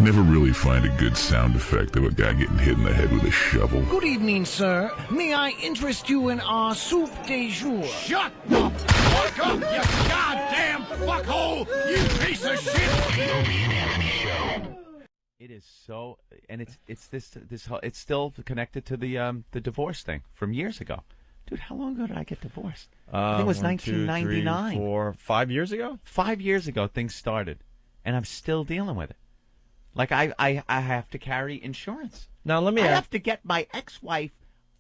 can never really find a good sound effect of a guy getting hit in the head with a shovel. Good evening, sir. May I interest you in our soup de jour? Shut the fuck up, you goddamn fuckhole! You piece of shit! The Opie and Anthony Show. It is so, and it's it's still connected to the divorce thing from years ago. Dude, how long ago did I get divorced? I think it was 1999. 2, 3, 4, 5 years ago? 5 years ago, things started, and I'm still dealing with it. Like, I have to carry insurance. Now, let me I ask. have to get my ex-wife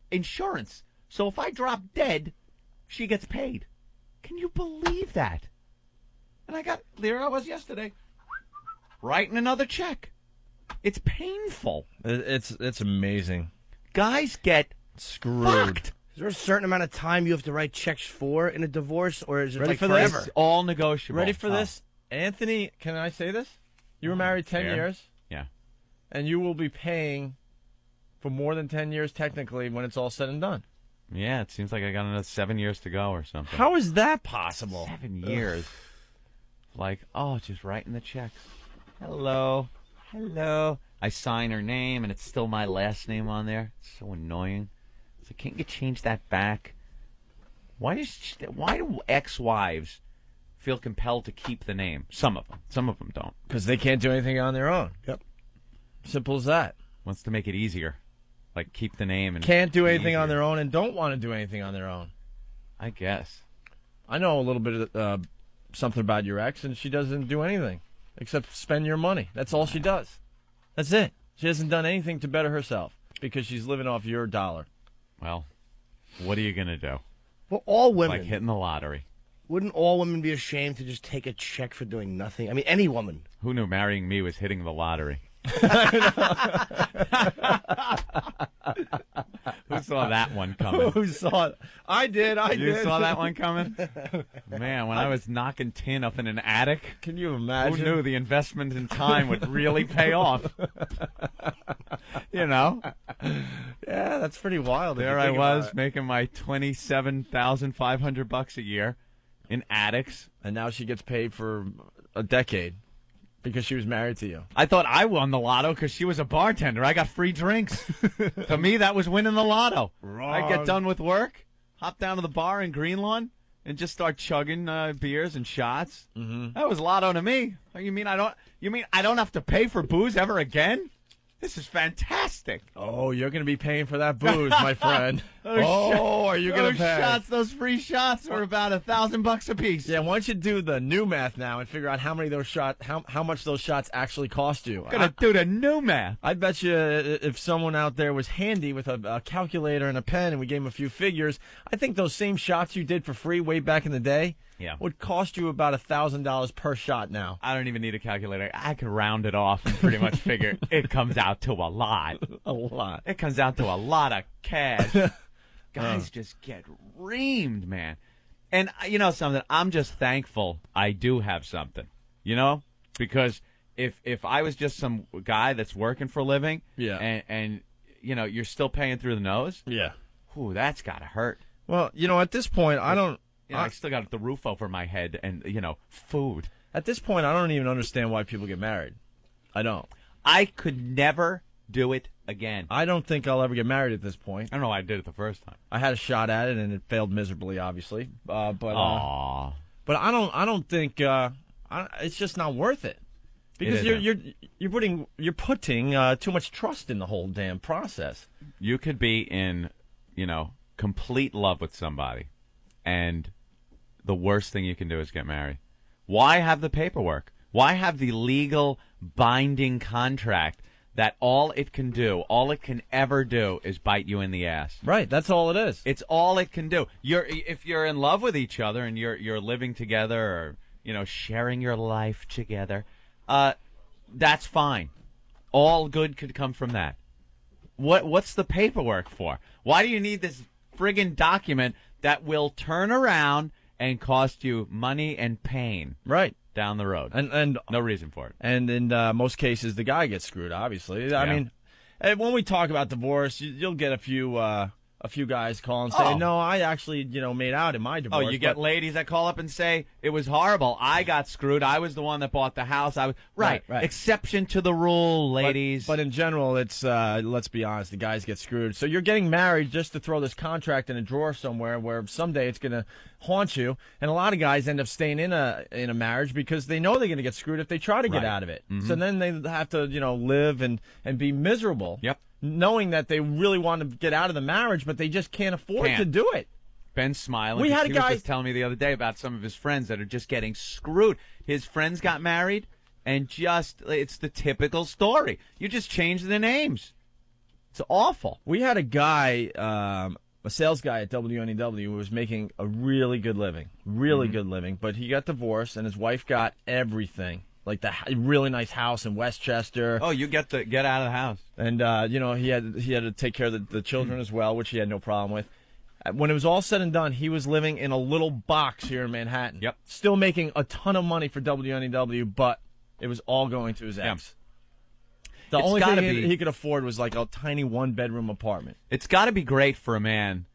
insurance. So if I drop dead, she gets paid. Can you believe that? And there I was yesterday, writing another check. It's painful. It's amazing. Guys get Screwed. fucked. Is there a certain amount of time you have to write checks for in a divorce, or is it Ready like for this? forever? It's all negotiable. Ready for this? Anthony, can I say this? You were married 10 Fair. years, Yeah. and you will be paying for more than 10 years technically when it's all said and done. Yeah, it seems like I got another 7 years to go or something. How is that possible? 7 years. Like, just writing the checks. Hello. I sign her name, and it's still my last name on there. It's so annoying. So can't you change that back? Why do ex-wives feel compelled to keep the name? Some of them don't. Because they can't do anything on their own. Yep. Simple as that. Wants to make it easier. Like, keep the name and Can't do anything easier. on their own and don't want to do anything on their own. I guess. I know a little bit of something about your ex, and she doesn't do anything except spend your money. That's all she does. That's it. She hasn't done anything to better herself because she's living off your dollar. Well, what are you going to do? Well, all women. Like hitting the lottery. Wouldn't all women be ashamed to just take a check for doing nothing? I mean, any woman. Who knew marrying me was hitting the lottery? Who saw that one coming? Who saw it? I did. You saw that one coming? Man, when I was knocking tin up in an attic, Can you imagine? who knew the investment in time would really pay off? You know? Yeah, that's pretty wild. if There you I think was about it. making my $27,500 a year in attics. And now she gets paid for a decade because she was married to you. I thought I won the lotto because she was a bartender. I got free drinks. To me, that was winning the lotto. I'd get done with work, hop down to the bar in Greenlawn, and just start chugging beers and shots. Mm-hmm. That was lotto to me. You mean I don't have to pay for booze ever again? This is fantastic. Oh, you're going to be paying for that booze, my friend. Are you going Those to pay? shots, those free shots were about $1,000 a piece. Yeah, why don't you do the new math now and figure out how many of those how much those shots actually cost you? Gonna do the new math. I bet you if someone out there was handy with a calculator and a pen and we gave him a few figures, I think those same shots you did for free way back in the day would cost you about $1,000 per shot now. I don't even need a calculator. I can round it off and pretty much figure it comes out to a lot. A lot. It comes out to a lot of cash. Guys just get reamed, man. And you know something? I'm just thankful I do have something, you know? Because if I was just some guy that's working for a living and you know, you're still paying through the nose, ooh, that's got to hurt. Well, you know, at this point, I still got the roof over my head and, you know, food. At this point, I don't even understand why people get married. I don't. I could never do it again. I don't think I'll ever get married at this point. I don't know why I did it the first time. I had a shot at it and it failed miserably, obviously. But Aww. But I don't think it's just not worth it because you're putting too much trust in the whole damn process. You could be in, you know, complete love with somebody, and the worst thing you can do is get married. Why have the paperwork? Why have the legal binding contract that all it can ever do is bite you in the ass? Right, that's all it is. It's all it can do. If you're in love with each other and you're living together or, you know, sharing your life together, that's fine. All good could come from that. What's the paperwork for? Why do you need this friggin' document that will turn around and cost you money and pain down the road? And no reason for it. And in most cases, the guy gets screwed, obviously. I mean, when we talk about divorce, you'll get a few a few guys call and say, Oh. no, I actually, made out in my Oh, divorce. you get but- ladies that call up and say it was horrible. I got screwed. I was the one that bought the house. I was right. Right. Exception to the rule, ladies. But in general, it's let's be honest, the guys get screwed. So you're getting married just to throw this contract in a drawer somewhere where someday it's going to haunt you. And a lot of guys end up staying in a marriage because they know they're going to get screwed if they try to get Right. out of it. So then they have to live and be miserable. Yep. Knowing that they really want to get out of the marriage, but they just can't afford Can't. to do it. Ben's smiling. We 'cause had a he guy- was just telling me the other day about some of his friends that are just getting screwed. His friends got married, and it's the typical story. You just change the names. It's awful. We had a guy, a sales guy at WNEW, who was making a really good living, good living, but he got divorced, and his wife got everything, like the really nice house in Westchester. Oh, you get out of the house. And he had to take care of the children as well, which he had no problem with. When it was all said and done, he was living in a little box here in Manhattan. Yep. Still making a ton of money for WNEW, but it was all going to his ex. The It's only gotta thing be- he could afford was like a tiny one-bedroom apartment. It's got to be great for a man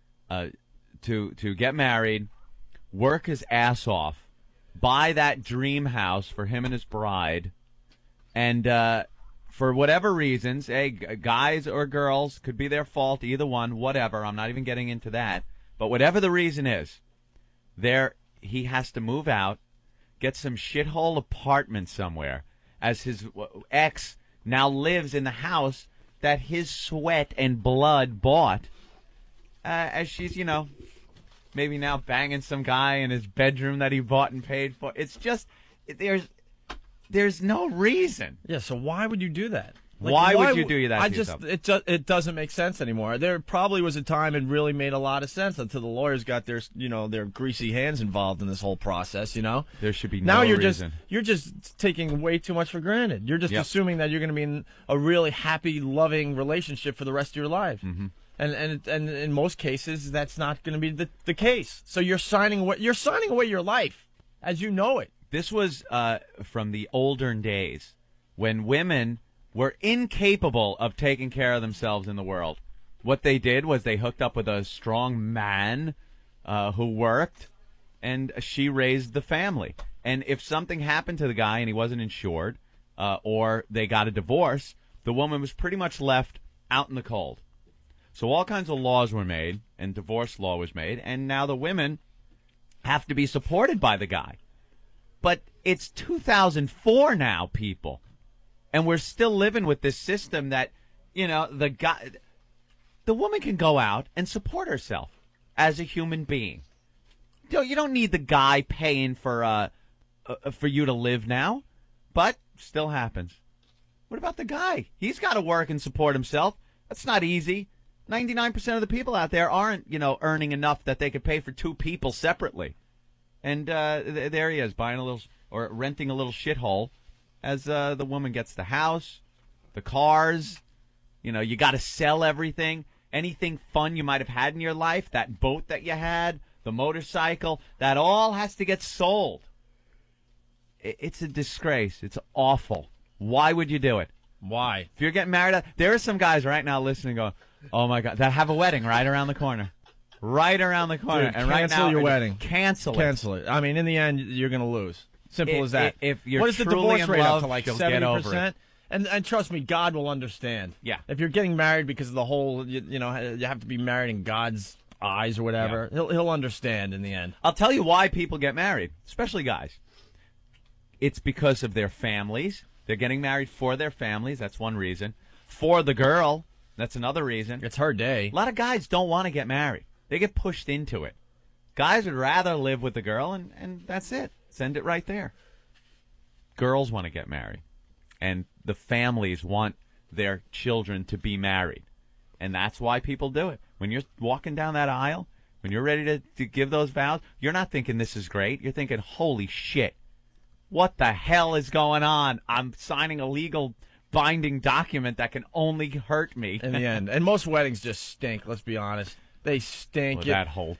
to get married, work his ass off, buy that dream house for him and his bride, and for whatever reasons, guys or girls, could be their fault, either one, whatever. I'm not even getting into that. But whatever the reason is, he has to move out, get some shithole apartment somewhere, as his ex now lives in the house that his sweat and blood bought, as she's, maybe now banging some guy in his bedroom that he bought and paid for. It's just, there's no reason. Yeah, so why would you do that? Why would you do that to yourself? It doesn't make sense anymore. There probably was a time it really made a lot of sense until the lawyers got their greasy hands involved in this whole process. There should be now no you're reason. you're just taking way too much for granted. You're just Yep. assuming that you're going to be in a really happy, loving relationship for the rest of your life. Mm-hmm. And in most cases, that's not going to be the case. So you're signing away your life as you know it. This was from the olden days when women were incapable of taking care of themselves in the world. What they did was they hooked up with a strong man who worked, and she raised the family. And if something happened to the guy and he wasn't insured, or they got a divorce, the woman was pretty much left out in the cold. So all kinds of laws were made, and divorce law was made, and now the women have to be supported by the guy. But it's 2004 now, people. And we're still living with this system that, the woman can go out and support herself as a human being. You don't need the guy paying for you to live now, but still happens. What about the guy? He's got to work and support himself. That's not easy. 99% of the people out there aren't, earning enough that they could pay for two people separately. And there he is, buying a little or renting a little shithole. As the woman gets the house, the cars, you got to sell everything. Anything fun you might have had in your life, that boat that you had, the motorcycle, that all has to get sold. It's a disgrace. It's awful. Why would you do it? Why? If you're getting married, there are some guys right now listening going, oh, my God, that have a wedding right around the corner. Right around the corner. Dude, and right cancel now, your wedding. Cancel it. I mean, in the end, you're going to lose. Simple as that. If you're what is the truly divorce in rate love, up to, like you'll get over 70%? it. And trust me, God will understand. Yeah. If you're getting married because of the whole, you have to be married in God's eyes or whatever, he'll understand in the end. I'll tell you why people get married, especially guys. It's because of their families. They're getting married for their families. That's one reason. For the girl, that's another reason. It's her day. A lot of guys don't want to get married. They get pushed into it. Guys would rather live with the girl, and that's it. Send it right there. Girls want to get married, and the families want their children to be married, and that's why people do it. When you're walking down that aisle, when you're ready to give those vows, you're not thinking this is great. You're thinking, holy shit, what the hell is going on? I'm signing a legal binding document that can only hurt me. In the end. And most weddings just stink, let's be honest. They stink. Well, that whole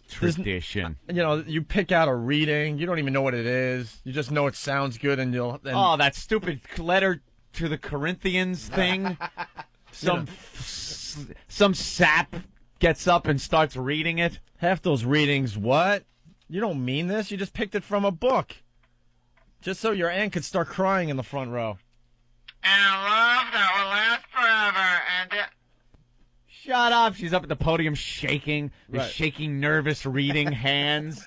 tradition. You pick out a reading. You don't even know what it is. You just know it sounds good, and oh, that stupid letter to the Corinthians thing. Some sap gets up and starts reading it. Half those readings, what? You don't mean this. You just picked it from a book. Just so your aunt could start crying in the front row. And love that will last forever. And Shut up. She's up at the podium shaking, Right. shaking, nervous, reading hands.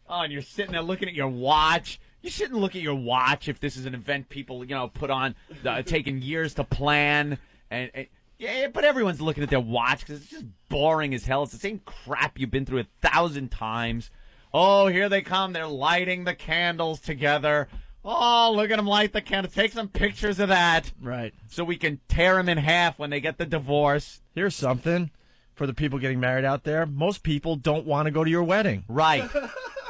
Oh, and you're sitting there looking at your watch. You shouldn't look at your watch if this is an event people, put on, taking years to plan. And yeah, but everyone's looking at their watch because it's just boring as hell. It's the same crap you've been through 1,000 times. Oh, here they come. They're lighting the candles together. Oh, look at them light the candles. Take some pictures of that. Right. So we can tear them in half when they get the divorce. Here's something for the people getting married out there. Most people don't want to go to your wedding. Right.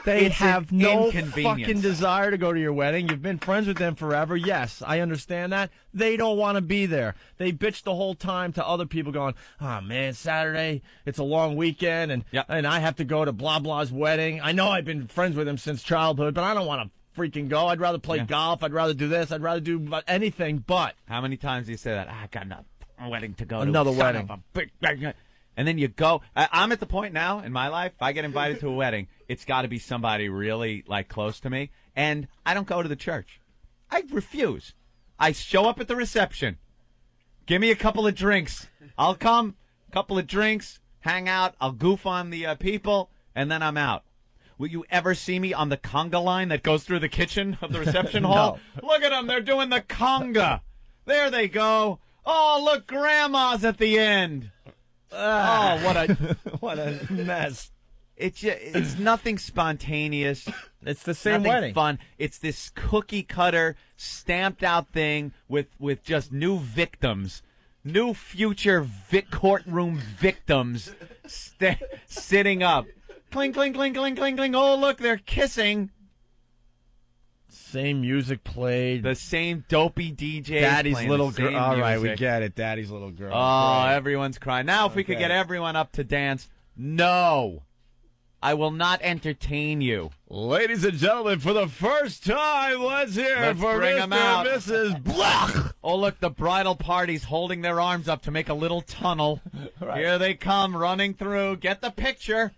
They It's have an no inconvenience. fucking desire to go to your wedding. You've been friends with them forever. Yes, I understand that. They don't want to be there. They bitch the whole time to other people going, oh, man, Saturday, it's a long weekend, and Yep. and I have to go to blah, blah's wedding. I know I've been friends with him since childhood, but I don't want to freaking go. I'd rather play golf. I'd rather do this. I'd rather do anything but. How many times do you say that? I got a wedding to go Another to. Son wedding. of a big- And then you go. I'm at the point now in my life, if I get invited to a wedding, it's got to be somebody really, close to me. And I don't go to the church. I refuse. I show up at the reception. Give me a couple of drinks. I'll come, couple of drinks, hang out. I'll goof on the people, and then I'm out. Will you ever see me on the conga line that goes through the kitchen of the reception hall? Look at them. They're doing the conga. There they go. Oh, look, Grandma's at the end. Oh, what a mess. It's nothing spontaneous. It's the same Nothing wedding. fun. It's this cookie cutter, stamped out thing with just new victims, new future courtroom victims sitting up. Cling, cling, cling, cling, cling, cling. Oh, look, they're kissing. Same music played. The same dopey DJ. Daddy's little girl. girl. All right, we get it. Daddy's little girl. Oh, Great. everyone's crying. Now, if we could Okay. get everyone up to dance, no. I will not entertain you. Ladies and gentlemen, for the first time, let's hear Let's it for bring Mr. 'em out. and Mrs. Bloch. Oh, look, the bridal party's holding their arms up to make a little tunnel. Right. Here they come, running through. Get the picture.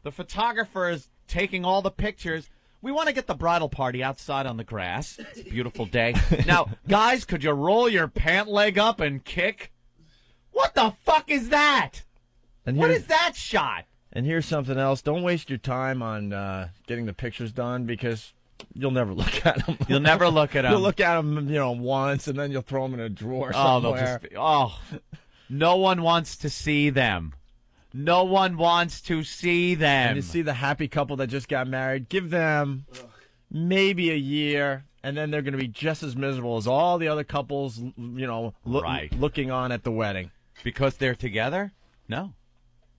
The photographer is taking all the pictures. We want to get the bridal party outside on the grass. It's a beautiful day. Now, guys, could you roll your pant leg up and kick? What the fuck is that? And What here's- is that shot? And here's something else. Don't waste your time on getting the pictures done because you'll never look at them. You'll never look at them. You'll look at them, once, and then you'll throw them in a drawer Oh, they'll somewhere. just be, no one wants to see them. No one wants to see them. And you see the happy couple that just got married. Give them maybe a year, and then they're going to be just as miserable as all the other couples, Right. looking on at the wedding. Because they're together? No.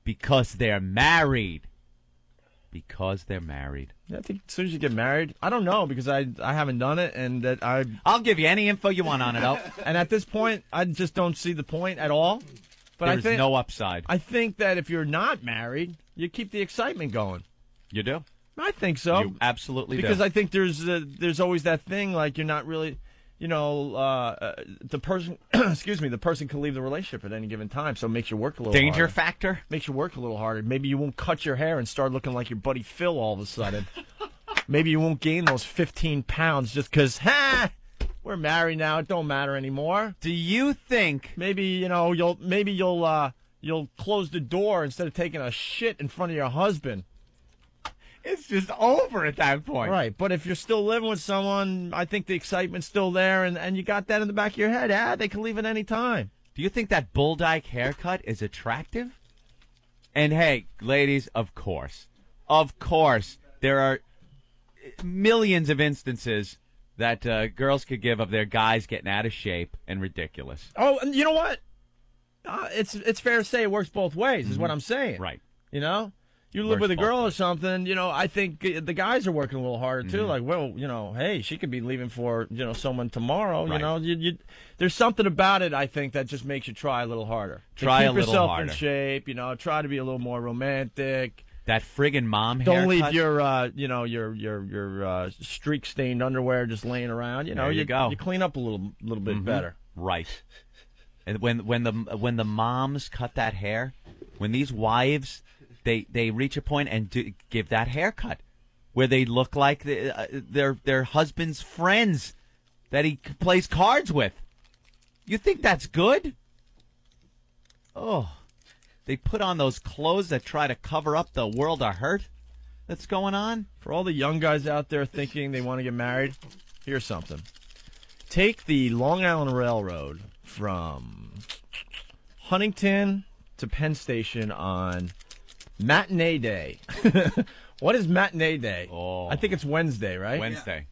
Because they're married. Because they're married. I think as soon as you get married, I don't know because I haven't done it, and that I'll give you any info you want on it, Elf. and at this point, I just don't see the point at all. But There's I think no upside. I think that if you're not married, you keep the excitement going. You do? I think so. You absolutely because do. I think there's always that thing like you're not really, the person. Excuse me, the person can leave the relationship at any given time, so it makes you work a little. Danger harder. factor? Makes you work a little harder. Maybe you won't cut your hair and start looking like your buddy Phil all of a sudden. Maybe you won't gain those 15 pounds just because we're married now. It don't matter anymore. Do you think Maybe you'll close the door instead of taking a shit in front of your husband. it's just over at that point? Right, but if you're still living with someone, I think the excitement's still there, and you got that in the back of your head. They can leave at any time. Do you think that bull dyke haircut is attractive? And hey, ladies, of course, there are millions of instances that girls could give of their guys getting out of shape and ridiculous. Oh, and you know what? It's fair to say it works both ways, is what I'm saying. Right. You live Works with a both girl or ways. something, I think the guys are working a little harder, too. Like, well, hey, she could be leaving for, someone tomorrow. Right. There's something about it, I think, that just makes you try a little harder. Try keep a little yourself harder. in shape, try to be a little more romantic. That friggin' mom Don't haircut. leave your streak-stained underwear just laying around. There you go. You clean up a little bit better. Right. And when the moms cut that hair, when these wives they reach a point and give that haircut where they look like their husband's friends that he plays cards with. You think that's good? Oh, they put on those clothes that try to cover up the world of hurt that's going on. For all the young guys out there thinking they want to get married, here's something. Take the Long Island Railroad from Huntington to Penn Station on matinee day. What is matinee day? Oh. I think it's Wednesday, right? Wednesday.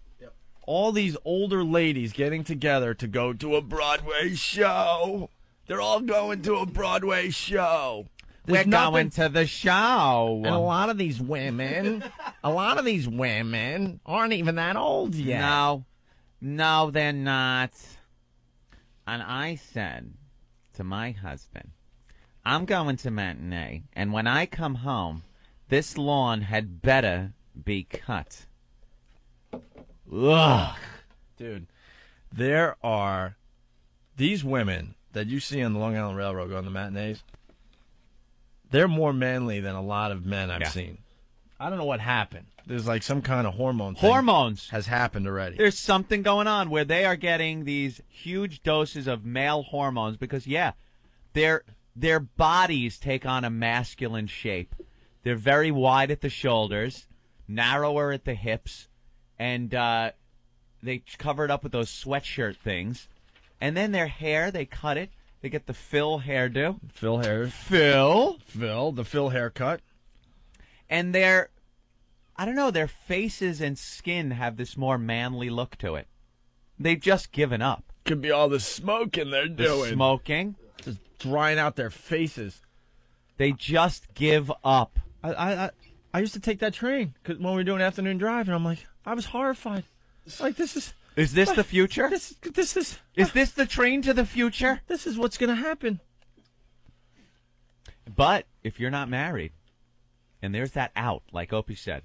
All these older ladies getting together to go to a Broadway show. They're all going to a Broadway show. We're going to the show. And a lot of these women aren't even that old yet. No, they're not. And I said to my husband, I'm going to matinee, and when I come home, this lawn had better be cut. Ugh. Dude, there are these women that you see on the Long Island Railroad going to matinees. They're more manly than a lot of men I've seen. I don't know what happened. There's like some kind of hormone thing Hormones has happened already. There's something going on where they are getting these huge doses of male hormones because, their bodies take on a masculine shape. They're very wide at the shoulders, narrower at the hips, and they cover it up with those sweatshirt things. And then their hair, they cut it. They get the Phil hairdo. Phil hair. The Phil haircut. And their faces and skin have this more manly look to it. They've just given up. Could be all the smoking they're doing. Smoking. Just drying out their faces. They just give up. I used to take that train when we were doing afternoon drive, and I'm like, I was horrified. Like, this is... Is this the future? This is... Is this the train to the future? This is what's going to happen. But if you're not married, and there's that out, like Opie said,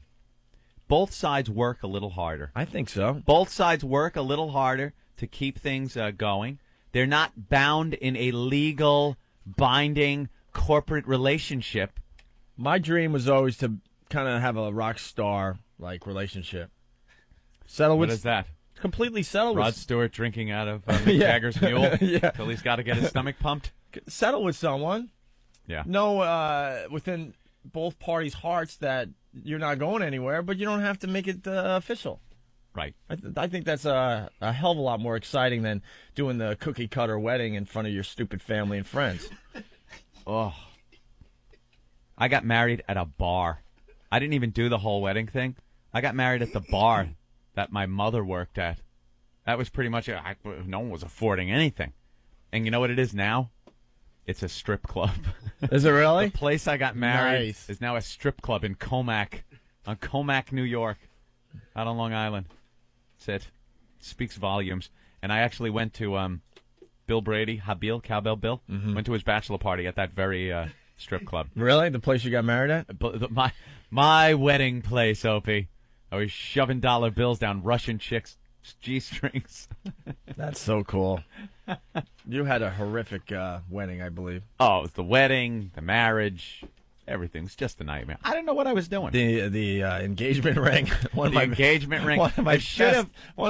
both sides work a little harder. I think so. Both sides work a little harder to keep things going. They're not bound in a legal, binding, corporate relationship. My dream was always to kind of have a rock star-like relationship. Settle with... What is that? Completely settle Rod with... Stewart drinking out of Mick Jagger's mule Yeah. till he's got to get his stomach pumped. Settle with someone. Yeah. Know within both parties' hearts that you're not going anywhere, but you don't have to make it official. Right. I think that's a hell of a lot more exciting than doing the cookie-cutter wedding in front of your stupid family and friends. Oh. I got married at a bar. I didn't even do the whole wedding thing. I got married at the bar that my mother worked at. That was pretty much it. No one was affording anything. And you know what it is now? It's a strip club. Is it really? The place I got married Nice. is now a strip club in Comac, on Comac, New York, out on Long Island. That's it. Speaks volumes. And I actually went to Bill Brady, Habil, Cowbell Bill, went to his bachelor party at that very strip club. Really? The place you got married at? But my wedding place, Opie. I was shoving dollar bills down Russian chicks' G-strings. That's so cool. You had a horrific wedding, I believe. Oh, it was the wedding, the marriage, everything. It was just a nightmare. I didn't know what I was doing. The engagement ring. Engagement ring. One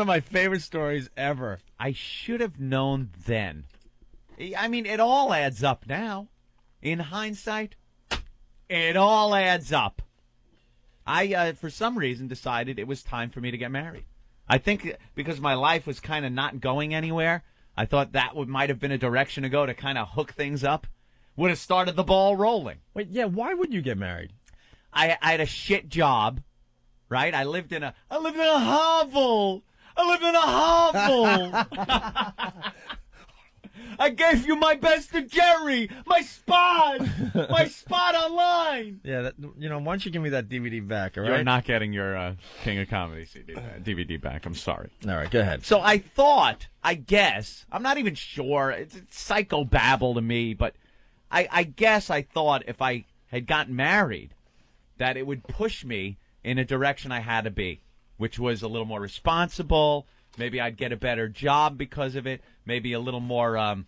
of my favorite stories ever. I should have known then. I mean, it all adds up now. In hindsight, it all adds up. I, for some reason, decided it was time for me to get married. I think because my life was kind of not going anywhere, I thought that might have been a direction to go to kind of hook things up. Would have started the ball rolling. Wait, yeah, why would you get married? I had a shit job, right? I lived in a hovel. I gave you my best to Jerry, my spot online. Yeah, why don't you give me that DVD back, all right? You're not getting your King of Comedy DVD back. I'm sorry. All right, go ahead. So I guess, I'm not even sure. It's psychobabble to me, but I guess I thought if I had gotten married that it would push me in a direction I had to be, which was a little more responsible. Maybe I'd get a better job because of it. Maybe a little more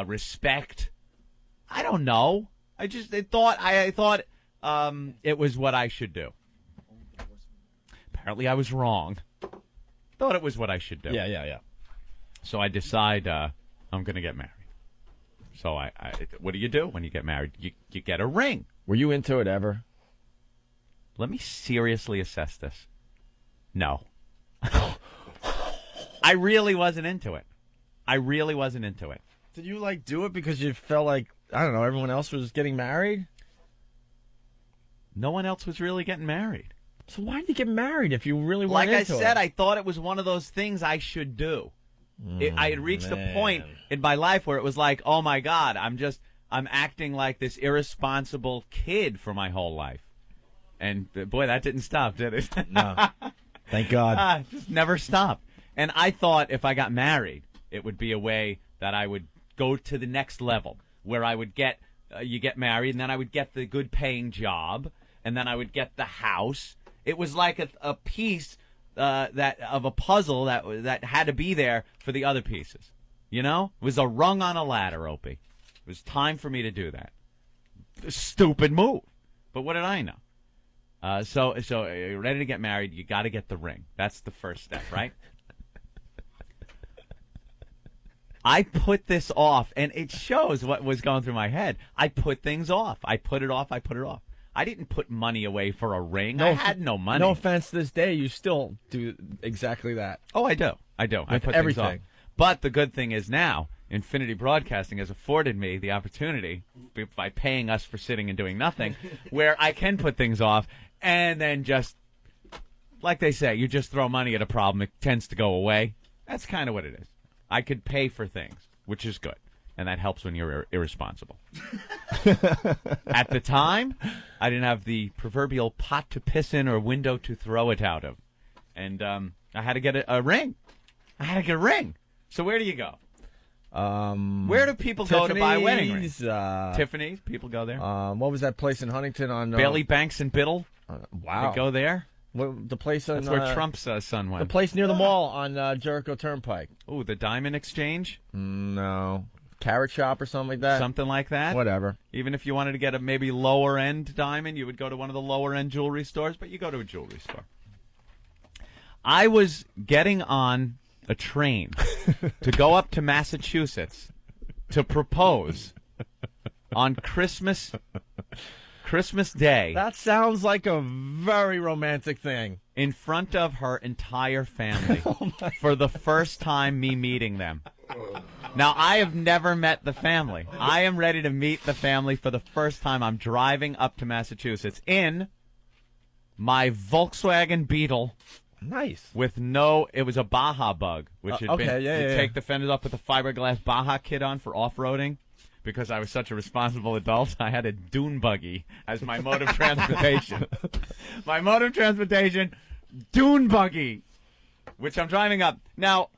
respect. I don't know. I thought it was what I should do. Apparently, I was wrong. Thought it was what I should do. Yeah. So I decide I'm going to get married. So what do you do when you get married? You get a ring. Were you into it ever? Let me seriously assess this. No. I really wasn't into it. Did you do it because you felt like, I don't know, everyone else was getting married? No one else was really getting married. So why did you get married if you really weren't into it? Like I said, I thought it was one of those things I should do. I had reached a point in my life where it was like, oh my God, I'm acting like this irresponsible kid for my whole life. And boy, that didn't stop, did it? No. Thank God. Just never stopped. And I thought if I got married, it would be a way that I would go to the next level, where I would get, you get married, and then I would get the good paying job, and then I would get the house. It was like a piece that of a puzzle that had to be there for the other pieces. You know? It was a rung on a ladder, Opie. It was time for me to do that. Stupid move. But what did I know? So you're ready to get married, you got to get the ring. That's the first step, right? I put this off, and it shows what was going through my head. I put things off. I put it off. I didn't put money away for a ring. I had no money. No offense to this day, you still do exactly that. Oh, I do. I put everything. things off. But the good thing is now, Infinity Broadcasting has afforded me the opportunity, by paying us for sitting and doing nothing, where I can put things off and then just, like they say, you just throw money at a problem, it tends to go away. That's kind of what it is. I could pay for things, which is good. And that helps when you're irresponsible. At the time, I didn't have the proverbial pot to piss in or window to throw it out of. And I had to get a ring. So where do you go? Where do people go to buy wedding rings? Tiffany's, people go there. What was that place in Huntington on Bailey Banks and Biddle? Wow. They go there. The place on, That's where Trump's son went. The place near the mall on Jericho Turnpike. Oh, the Diamond Exchange? No. Carrot Shop or something like that? Something like that? Whatever. Even if you wanted to get a maybe lower-end diamond, you would go to one of the lower-end jewelry stores, but you go to a jewelry store. I was getting on a train to go up to Massachusetts to propose on Christmas Day. That sounds like a very romantic thing. In front of her entire family for the first time me meeting them. Now, I have never met the family. I am ready to meet the family for the first time. I'm driving up to Massachusetts in my Volkswagen Beetle. Nice. With it was a Baja Bug, which had been to take the fenders off with a fiberglass Baja kit on for off-roading. Because I was such a responsible adult, I had a dune buggy as my mode of transportation. My mode of transportation, dune buggy, which I'm driving up. Now,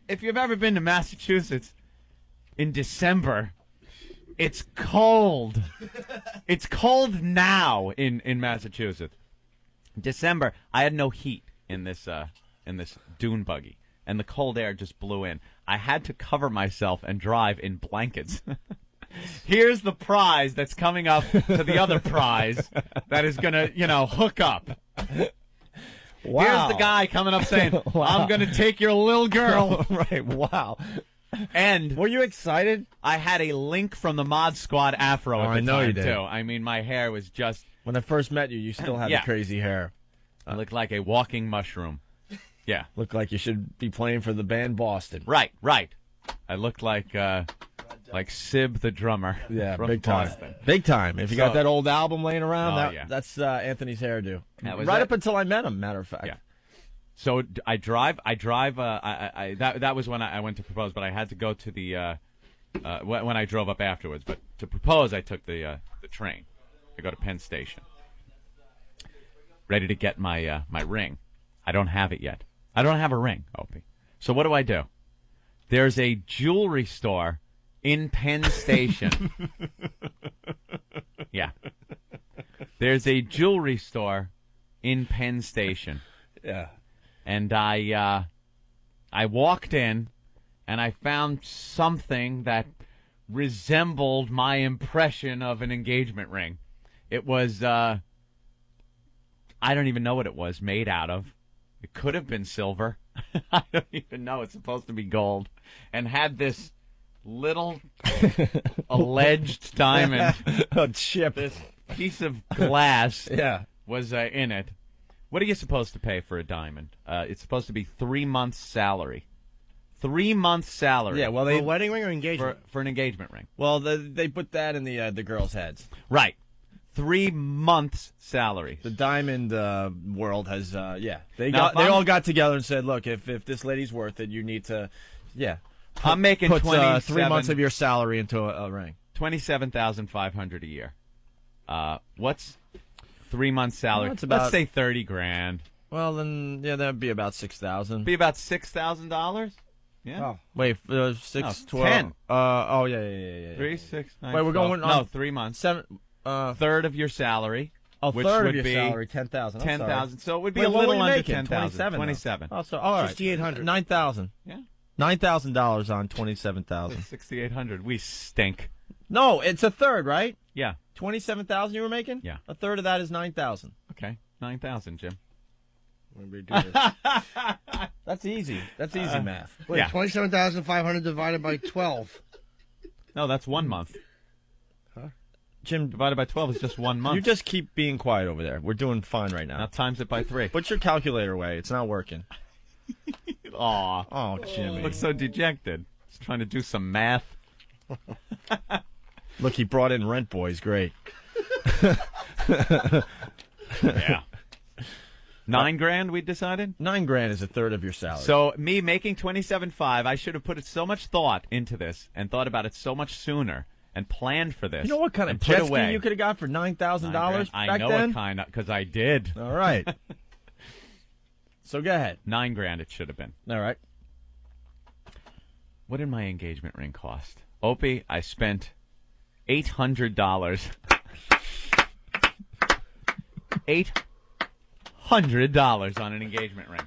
if you've ever been to Massachusetts in December, it's cold. It's cold now in Massachusetts. December, I had no heat in this dune buggy, and the cold air just blew in. I had to cover myself and drive in blankets. Here's the prize that's coming up to the other prize that is going to, hook up. Wow. Here's the guy coming up saying, wow. I'm going to take your little girl. Right, wow. And were you excited? I had a Link from the Mod Squad afro at the time, you did. too. I mean, my hair was just... When I first met you still had the crazy hair. I looked like a walking mushroom. Yeah. Looked like you should be playing for the band Boston. Right. I looked like Sib the drummer. Yeah, from big time. Boston. Big time. If you got that old album laying around, that's Anthony's hairdo. Right up until I met him, matter of fact. Yeah. So I drive. That was when I went to propose, but I had to go to the when I drove up afterwards. But to propose, I took the train to go to Penn Station. Ready to get my my ring. I don't have it yet. I don't have a ring, Opie. So what do? There's a jewelry store in Penn Station. Yeah. There's a jewelry store in Penn Station. Yeah. And I walked in, and I found something that resembled my impression of an engagement ring. It was, I don't even know what it was made out of. It could have been silver. I don't even know. It's supposed to be gold. And had this little alleged diamond. Oh, chip. This piece of glass Yeah. was in it. What are you supposed to pay for a diamond? It's supposed to be 3 months' salary. 3 months' salary. Yeah, well, For they a wedding ring or engagement? for an engagement ring. they put that in the girls' heads. Right. 3 months' salary. The diamond world has, they Now, all got together and said, look, if this lady's worth it, you need to, I'm making put 27 3 months of your salary into a ring. $27,500 a year. What's 3 months' salary? Well, it's about- Let's say $30,000. Well, then, that'd be about $6,000. Be about $6,000. Yeah. Oh. Wait, 6, No, 12. 10. Yeah. 3, 6, 9, Wait, we're 12. going No, on 3 months. 7. Third of your salary. A which third would of your be salary, 10,000. 10,000. So it would be Wait, a what were little you under making? 10,000. 27. 27. Oh, so all right. 6,800. 9,000. Yeah. $9,000 on 27,000. 6,800. We stink. No, it's a third, right? Yeah. 27,000 you were making? Yeah. A third of that is 9,000. Okay. 9,000, Jim. When we do this. That's easy. That's easy math. Wait, Yeah. 27,500 divided by 12. No, that's 1 month. Jim, Divided by 12 is just 1 month. you just keep being quiet over there. We're doing fine right Now now. times it by 3. Put your calculator away. It's not working. Aw. Oh, Jimmy. Looks so dejected. He's trying to do some math. Look, he brought in Rent Boys. Great. Yeah. $9,000 we decided? $9,000 is a third of your salary. So me making 27.5, I should have put so much thought into this and thought about it so much sooner and planned for this. you know what kind of and put jet away ski you could have got for $9,000 $9,000. back I know then? what kind of, because I did. All right. So go ahead. $9,000 it should have been. All right. What did my engagement ring cost? Opie, I spent $800. $800 on an engagement ring.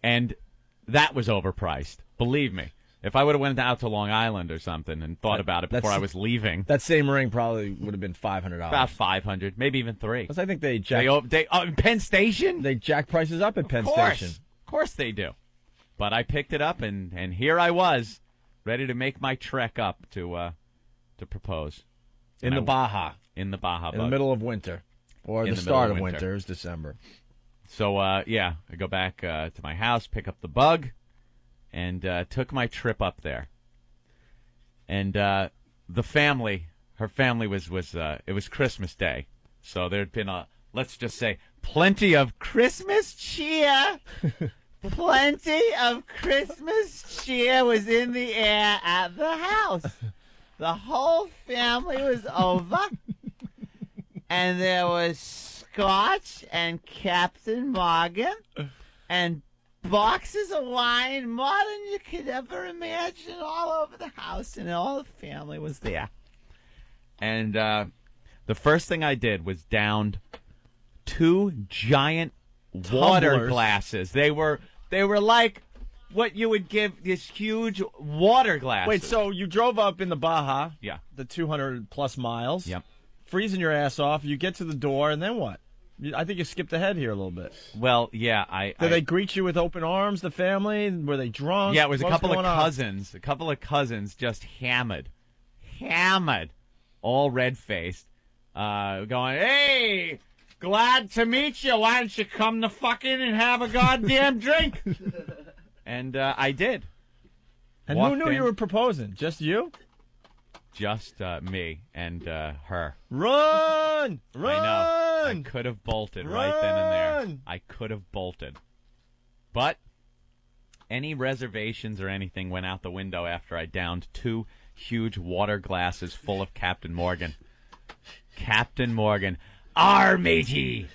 And that was overpriced. Believe me. If I would have went out to Long Island or something and thought about it before I was leaving, That same ring probably would have been $500. about $500, maybe even $300. Because I think they In Penn Station? they jack prices up at Penn Of course. Station. Of course they do. But I picked it up, and here I was, ready to make my trek up to propose. In And the Baja. In the Baja In the Bug. middle of winter. Or In the the start middle of of winter. winter is December. So, I go back to my house, pick up the bug, and took my trip up there. And the family, her family was it was Christmas Day. So there'd been let's just say, plenty of Christmas cheer. Plenty of Christmas cheer was in the air at the house. The whole family was over. And there was scotch and Captain Morgan and boxes of wine, more than you could ever imagine, all over the house, and all the family was there. And the first thing I did was downed 2 giant water Tumblers. glasses. They were like what you would give these huge water glasses. Wait, so you drove up in the Baja, Yeah. the 200 plus miles, Yep. freezing your ass off. You get to the door, and then what? I think you skipped ahead here a little bit. Well, yeah, Did they greet you with open arms, the family? Were they drunk? Yeah, it was What a couple of going on? cousins. A couple of cousins just hammered, all red-faced, going, "Hey, glad to meet you. Why don't you come to fucking and have a goddamn drink?" And I did. And who Walked knew in. you were proposing? Just you? Just me and her. Run! Run! I know. I could have bolted right then and there. Run! I could have bolted. But any reservations or anything went out the window after I downed 2 huge water glasses full of Captain Morgan. Captain Morgan. "Ar, matey,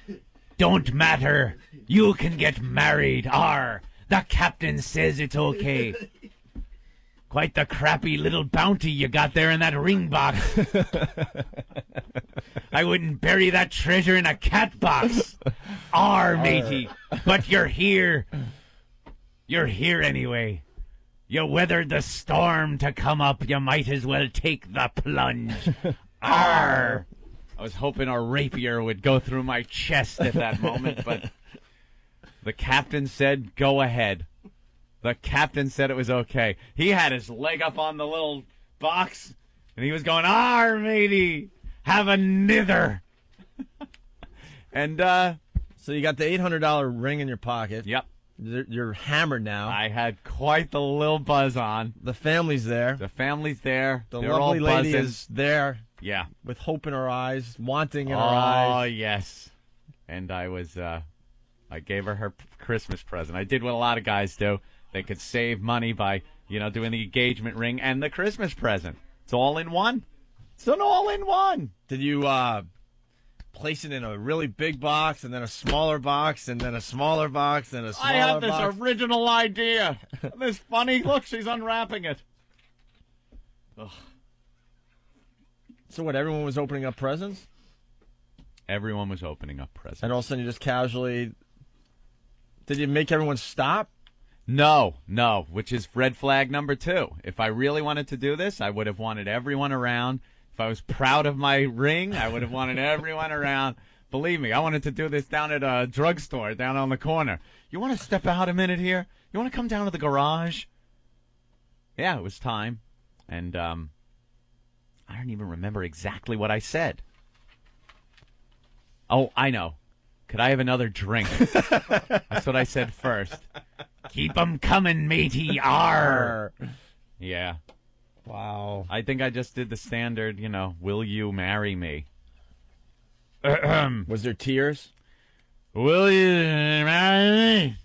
don't matter. You can get married. Ar, the captain says it's okay." Quite the crappy little bounty you got there in that ring box. I wouldn't bury that treasure in a cat box. Ar, matey. But you're here. You're here anyway. You weathered the storm to come up. You might as well take the plunge. Arr! I was hoping a rapier would go through my chest at that moment, but the captain said, go ahead. The captain said it was okay. He had his leg up on the little box, and he was going, "Arr, matey, have a nither." And, so you got the $800 ring in your pocket. Yep. You're hammered now. I had quite the little buzz on. The family's there. The family's there. The They're lovely all lady buzzing. is there. Yeah. With hope in her eyes, wanting in her Oh, eyes. yes. And I was, I gave her Christmas present. I did what a lot of guys do. They could save money by, doing the engagement ring and the Christmas present. It's all in one. It's an all-in-one. Did you place it in a really big box and then a smaller box and then a smaller box and a smaller box? I have this original idea. This funny, look, she's unwrapping it. Ugh. So what, everyone was opening up presents? Everyone was opening up presents. And all of a sudden you just casually... Did you make everyone stop? No, which is red flag number 2. If I really wanted to do this, I would have wanted everyone around. If I was proud of my ring, I would have wanted everyone around. Believe me, I wanted to do this down at a drugstore down on the corner. You want to step out a minute here? You want to come down to the garage? Yeah, it was time. And I don't even remember exactly what I said. Oh, I know. Could I have another drink? That's what I said first. Keep 'em coming, matey. Arr. Yeah. Wow. I think I just did the standard, will you marry me? Was there tears? Will you marry me?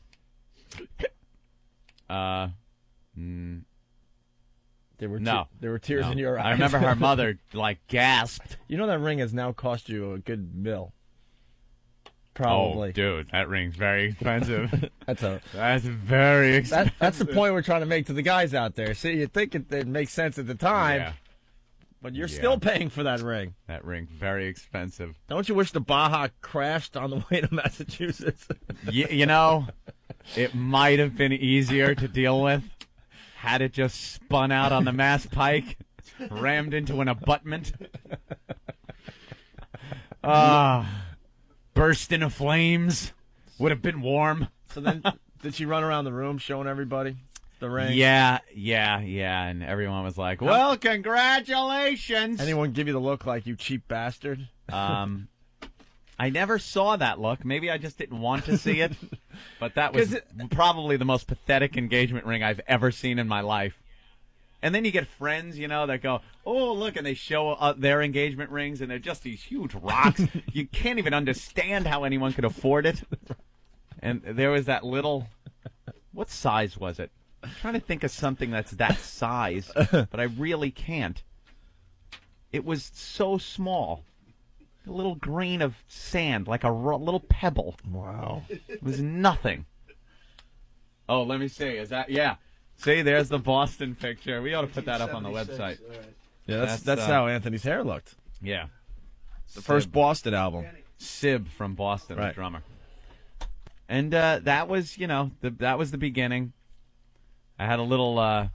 There were No. There were tears No. in your eyes. I remember her mother, gasped. You know that ring has now cost you a good $1. Probably. Oh, dude, that ring's very expensive. That's very expensive. That's the point we're trying to make to the guys out there. See, you think it makes sense at the time, Yeah. but you're still paying for that ring. That ring, very expensive. Don't you wish the Baja crashed on the way to Massachusetts? It might have been easier to deal with had it just spun out on the Mass Pike, rammed into an abutment. Burst into flames. Would have been warm. So then, did she run around the room showing everybody the ring? Yeah. And everyone was like, well, congratulations. Anyone give you the look like, you cheap bastard? I never saw that look. Maybe I just didn't want to see it. But that was probably the most pathetic engagement ring I've ever seen in my life. And then you get friends, that go, oh, look, and they show their engagement rings, and they're just these huge rocks. You can't even understand how anyone could afford it. And there was that little, what size was it? I'm trying to think of something that's that size, but I really can't. It was so small. A little grain of sand, like a little pebble. Wow. It was nothing. Oh, let me see. Is that, yeah. See, there's the Boston picture. We ought to put that up on the website. Yeah, that's how Anthony's hair looked. Yeah. The first Boston album. Sib from Boston, right. The drummer. And that was, that was the beginning. I had a little,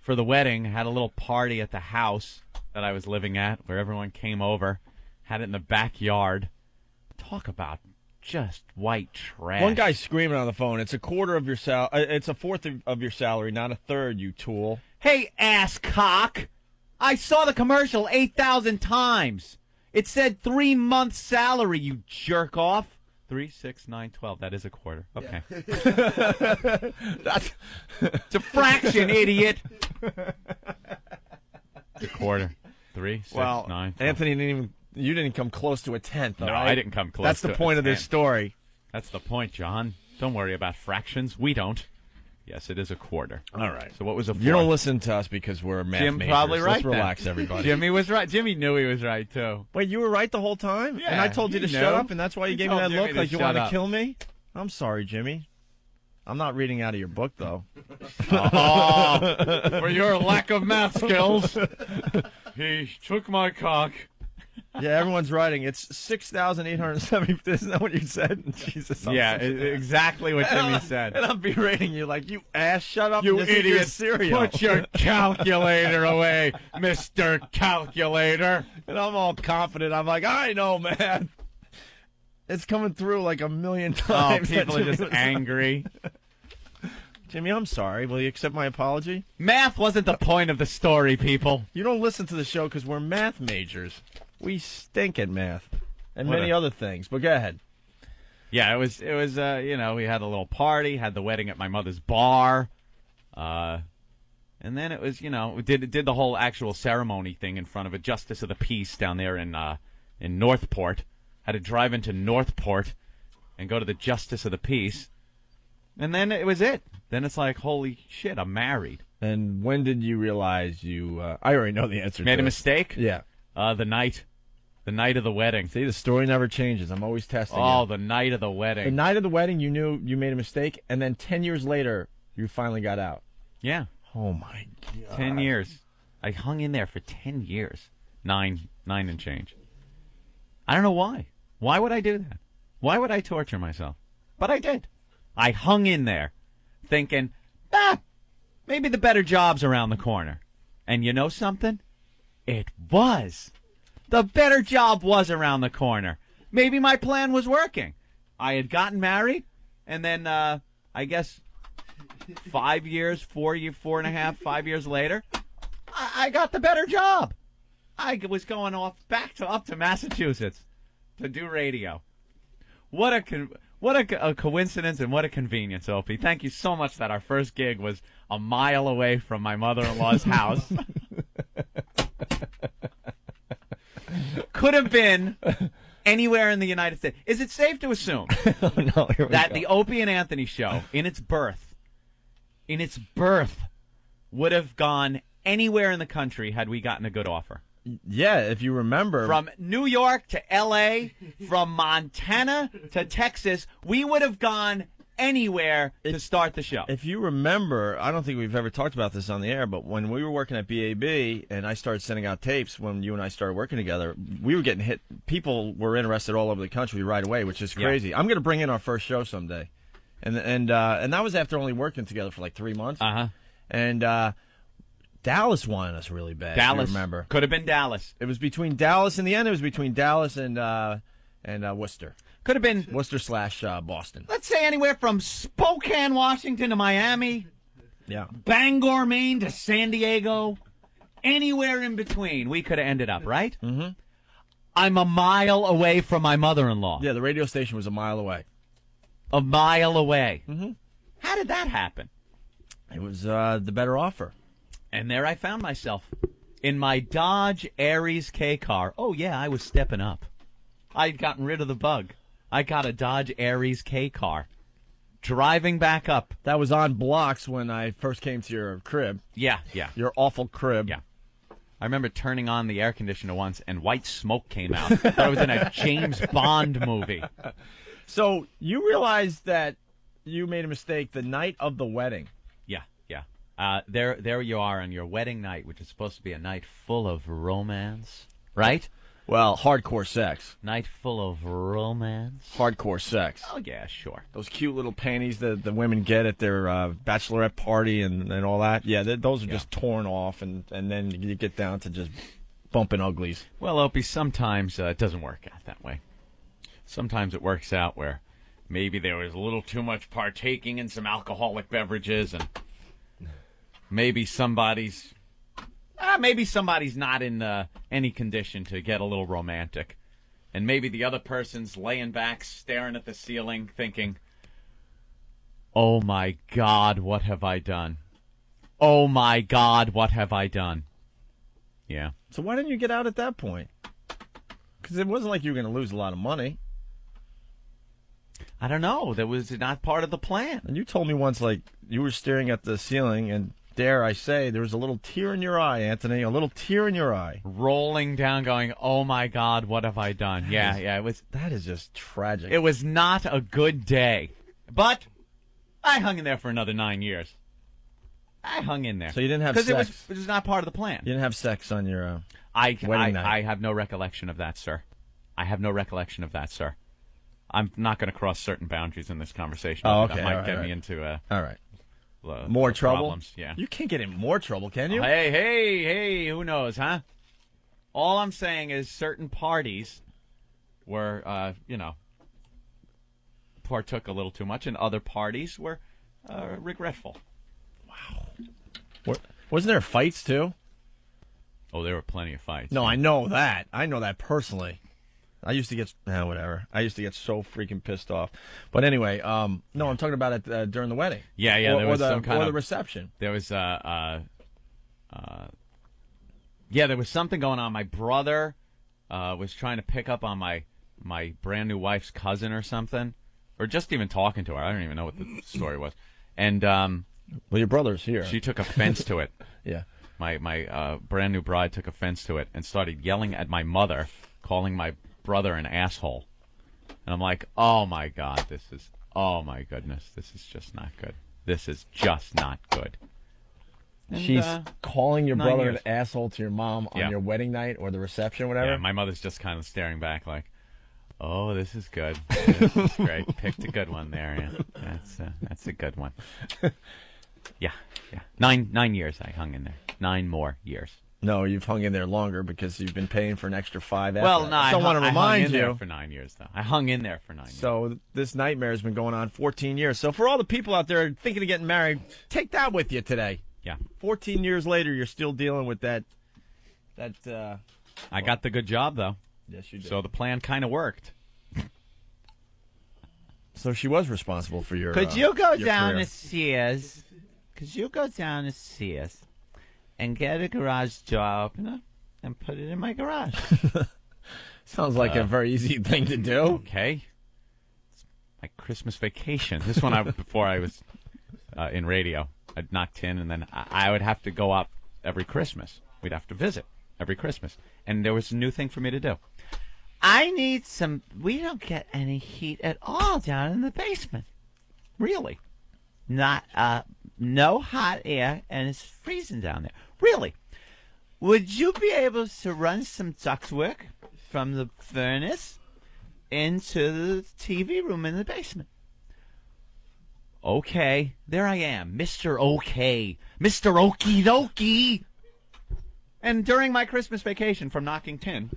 for the wedding, had a little party at the house that I was living at where everyone came over. Had it in the backyard. Talk about just white trash. One guy's screaming on the phone. It's a quarter of your it's a fourth of your salary, not a third, you tool. Hey, ass cock! I saw the commercial 8,000 times. It said 3 months' salary, you jerk off. 3, 6, 9, 12. That is a quarter. Okay. Yeah. It's a fraction, idiot. It's a quarter. 3, 6, 9, 12. Anthony you didn't come close to a tenth, No, right? I didn't come close. That's to the point of this story. That's the point, John. Don't worry about fractions. We don't. Yes, it is a quarter. All right. So what was a fourth? You don't listen to us because we're math Jim majors. probably right. Let's relax, everybody. Jimmy was right. Jimmy knew he was right, too. Wait, you were right the whole time? Yeah. And I told you to shut up, and that's why you gave me that look like you wanted to kill me? I'm sorry, Jimmy. I'm not reading out of your book, though. Oh, for your lack of math skills. He took my cock. Yeah, everyone's writing. It's 6,870. Isn't that what you said? Jesus. Yeah, exactly what Jimmy said. And I'm berating you like, you ass, shut up. You and this is idiot. Cereal. Put your calculator away, Mr. Calculator. And I'm all confident. I'm like, I know, man. It's coming through like a million Oh, times. people are just angry. Jimmy, I'm sorry. Will you accept my apology? Math wasn't the point of the story, people. You don't listen to the show because we're math majors. We stink at math and What many a- other things. But go ahead. Yeah, it was. You know, we had a little party, had the wedding at my mother's bar, and then it was, you know, we did the whole actual ceremony thing in front of a justice of the peace down there in Northport. Had to drive into Northport and go to the justice of the peace, and then it was it. Then it's like, holy shit, I'm married. And when did you realize you? I already know the answer. Made to a it. mistake? Yeah. The night of the wedding. See, the story never changes. I'm always testing. Oh, you. the night of the wedding. The night of the wedding, you knew you made a mistake, and then 10 years later, you finally got out. Yeah. Oh my God. 10 years. I hung in there for 10 years. Nine and change. I don't know why. Why would I do that? Why would I torture myself? But I did. I hung in there thinking, maybe the better job's around the corner. And you know something? It was. The better job was around the corner. Maybe my plan was working. I had gotten married, and then I guess 5 years, 4 and a half, 5 years later, I got the better job. I was going off up to Massachusetts to do radio. What a coincidence and what a convenience, Opie. Thank you so much that our first gig was a mile away from my mother-in-law's house. Could have been anywhere in the United States. Is it safe to assume that the Opie and Anthony show, in its birth, would have gone anywhere in the country had we gotten a good offer? Yeah, if you remember. From New York to L.A., from Montana to Texas, we would have gone anywhere to start the show. If you remember, I don't think we've ever talked about this on the air, but when we were working at BAB and I started sending out tapes when you and I started working together, we were getting hit. People were interested all over the country right away, which is crazy. Yeah. I'm going to bring in our first show someday. And that was after only working together for like 3 months. Uh-huh. And Dallas wanted us really bad. Dallas. You remember? Could have been Dallas. It was between Dallas. In the end, it was between Dallas and Worcester. Could have been Worcester / Boston. Let's say anywhere from Spokane, Washington to Miami. Yeah. Bangor, Maine to San Diego. Anywhere in between, we could have ended up, right? Mm-hmm. I'm a mile away from my mother-in-law. Yeah, the radio station was a mile away. A mile away. Mm-hmm. How did that happen? It was the better offer. And there I found myself in my Dodge Aries K car. Oh, yeah, I was stepping up. I'd gotten rid of the bug. I got a Dodge Aries K car. Driving back up. That was on blocks when I first came to your crib. Yeah. Your awful crib. Yeah. I remember turning on the air conditioner once, and white smoke came out. I thought I was in a James Bond movie. So you realized that you made a mistake the night of the wedding. Yeah. There you are on your wedding night, which is supposed to be a night full of romance, right? Well, hardcore sex. Night full of romance. Hardcore sex. Oh, yeah, sure. Those cute little panties that the women get at their bachelorette party and all that. Yeah, those are just torn off, and then you get down to just bumping uglies. Well, Opie, sometimes it doesn't work out that way. Sometimes it works out where maybe there was a little too much partaking in some alcoholic beverages, and maybe somebody's not in any condition to get a little romantic. And maybe the other person's laying back, staring at the ceiling, thinking, oh, my God, what have I done? Oh, my God, what have I done? Yeah. So why didn't you get out at that point? Because it wasn't like you were going to lose a lot of money. I don't know. That was not part of the plan. And you told me once, like, you were staring at the ceiling, and dare I say, there was a little tear in your eye, Anthony, a little tear in your eye. Rolling down, going, oh, my God, what have I done? Yeah, it was. That is just tragic. It was not a good day. But I hung in there for another 9 years. I hung in there. So you didn't have sex? sex? It was not part of the plan. You didn't have sex on your wedding night? I have no recollection of that, sir. I have no recollection of that, sir. I'm not going to cross certain boundaries in this conversation. Oh, okay. That might All get right. me into all right. More trouble? Problems. Yeah. You can't get in more trouble, can you? Hey, who knows, huh? All I'm saying is certain parties were, partook a little too much, and other parties were regretful. Wow. Wasn't there fights, too? Oh, there were plenty of fights. No, I know that. I know that personally. I used to get whatever. I used to get so freaking pissed off. But anyway, no, I'm talking about it during the wedding. Yeah, there was some kind of the reception. There was there was something going on. My brother was trying to pick up on my brand new wife's cousin or something, or just even talking to her. I don't even know what the story was. And well, your brother's here. She took offense to it. Yeah. My brand new bride took offense to it and started yelling at my mother, calling my brother an asshole. And I'm like, oh my God, oh my goodness, this is just not good. This is just not good. And, she's calling your brother years. an asshole to your mom on your wedding night or the reception, whatever? Yeah, my mother's just kind of staring back like, oh, this is good. This is great. Picked a good one there. Yeah. That's a good one. Yeah. 9 years I hung in there. 9 more years. No, you've hung in there longer because you've been paying for an extra 5 after Well, that. no, I want to remind hung in you. there for 9 years, though. I hung in there for 9 years. So this nightmare has been going on 14 years. So for all the people out there thinking of getting married, take that with you today. Yeah. 14 years later, you're still dealing with that. I got the good job, though. Yes, you did. So the plan kind of worked. So she was responsible for your. Could you go down career. to Sirius? Could you go down to Sirius and get a garage door opener and put it in my garage? Sounds like a very easy thing to do. Okay. It's my Christmas vacation. This one, before I was in radio, I'd knocked in, and then I would have to go up every Christmas. We'd have to visit every Christmas. And there was a new thing for me to do. I need some. We don't get any heat at all down in the basement. Really. Not, no hot air, and it's freezing down there. Really. Would you be able to run some ductwork from the furnace into the TV room in the basement? Okay. There I am, Mr. Okay. Mr. Okie Dokie. And during my Christmas vacation from knocking tin,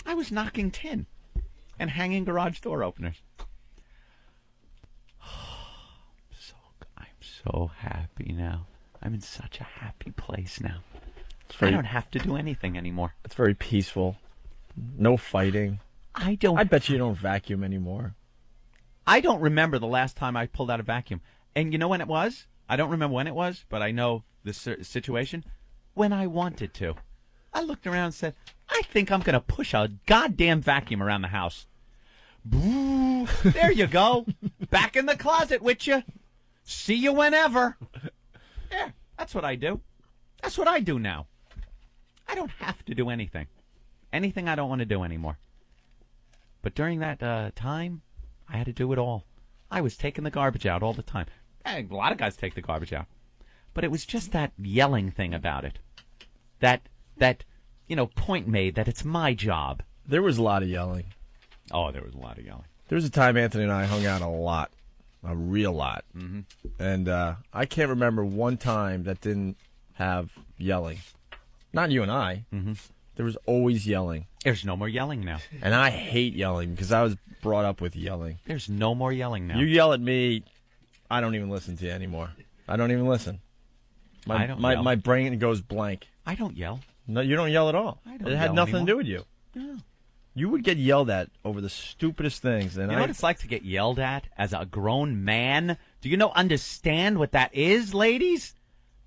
I was knocking tin and hanging garage door openers. I'm so happy now. I'm in such a happy place now. I don't have to do anything anymore. It's very peaceful. No fighting. I bet you don't vacuum anymore. I don't remember the last time I pulled out a vacuum. And you know when it was? I don't remember when it was, but I know the situation. When I wanted to. I looked around and said, I think I'm going to push a goddamn vacuum around the house. Boo! There you go. Back in the closet with you. See you whenever. Yeah, that's what I do. That's what I do now. I don't have to do anything. Anything I don't want to do anymore. But during that time, I had to do it all. I was taking the garbage out all the time. A lot of guys take the garbage out. But it was just that yelling thing about it. That point made that it's my job. There was a lot of yelling. Oh, there was a lot of yelling. There was a time Anthony and I hung out a lot. A real lot. Mm-hmm. And I can't remember one time that didn't have yelling. Not you and I. Mm-hmm. There was always yelling. There's no more yelling now. And I hate yelling because I was brought up with yelling. There's no more yelling now. You yell at me, I don't even listen to you anymore. I don't even listen. My brain goes blank. I don't yell. No, you don't yell at all. I don't It had yell nothing anymore. to do with you. No. You would get yelled at over the stupidest things. And You know what it's like to get yelled at as a grown man? Do you understand what that is, ladies?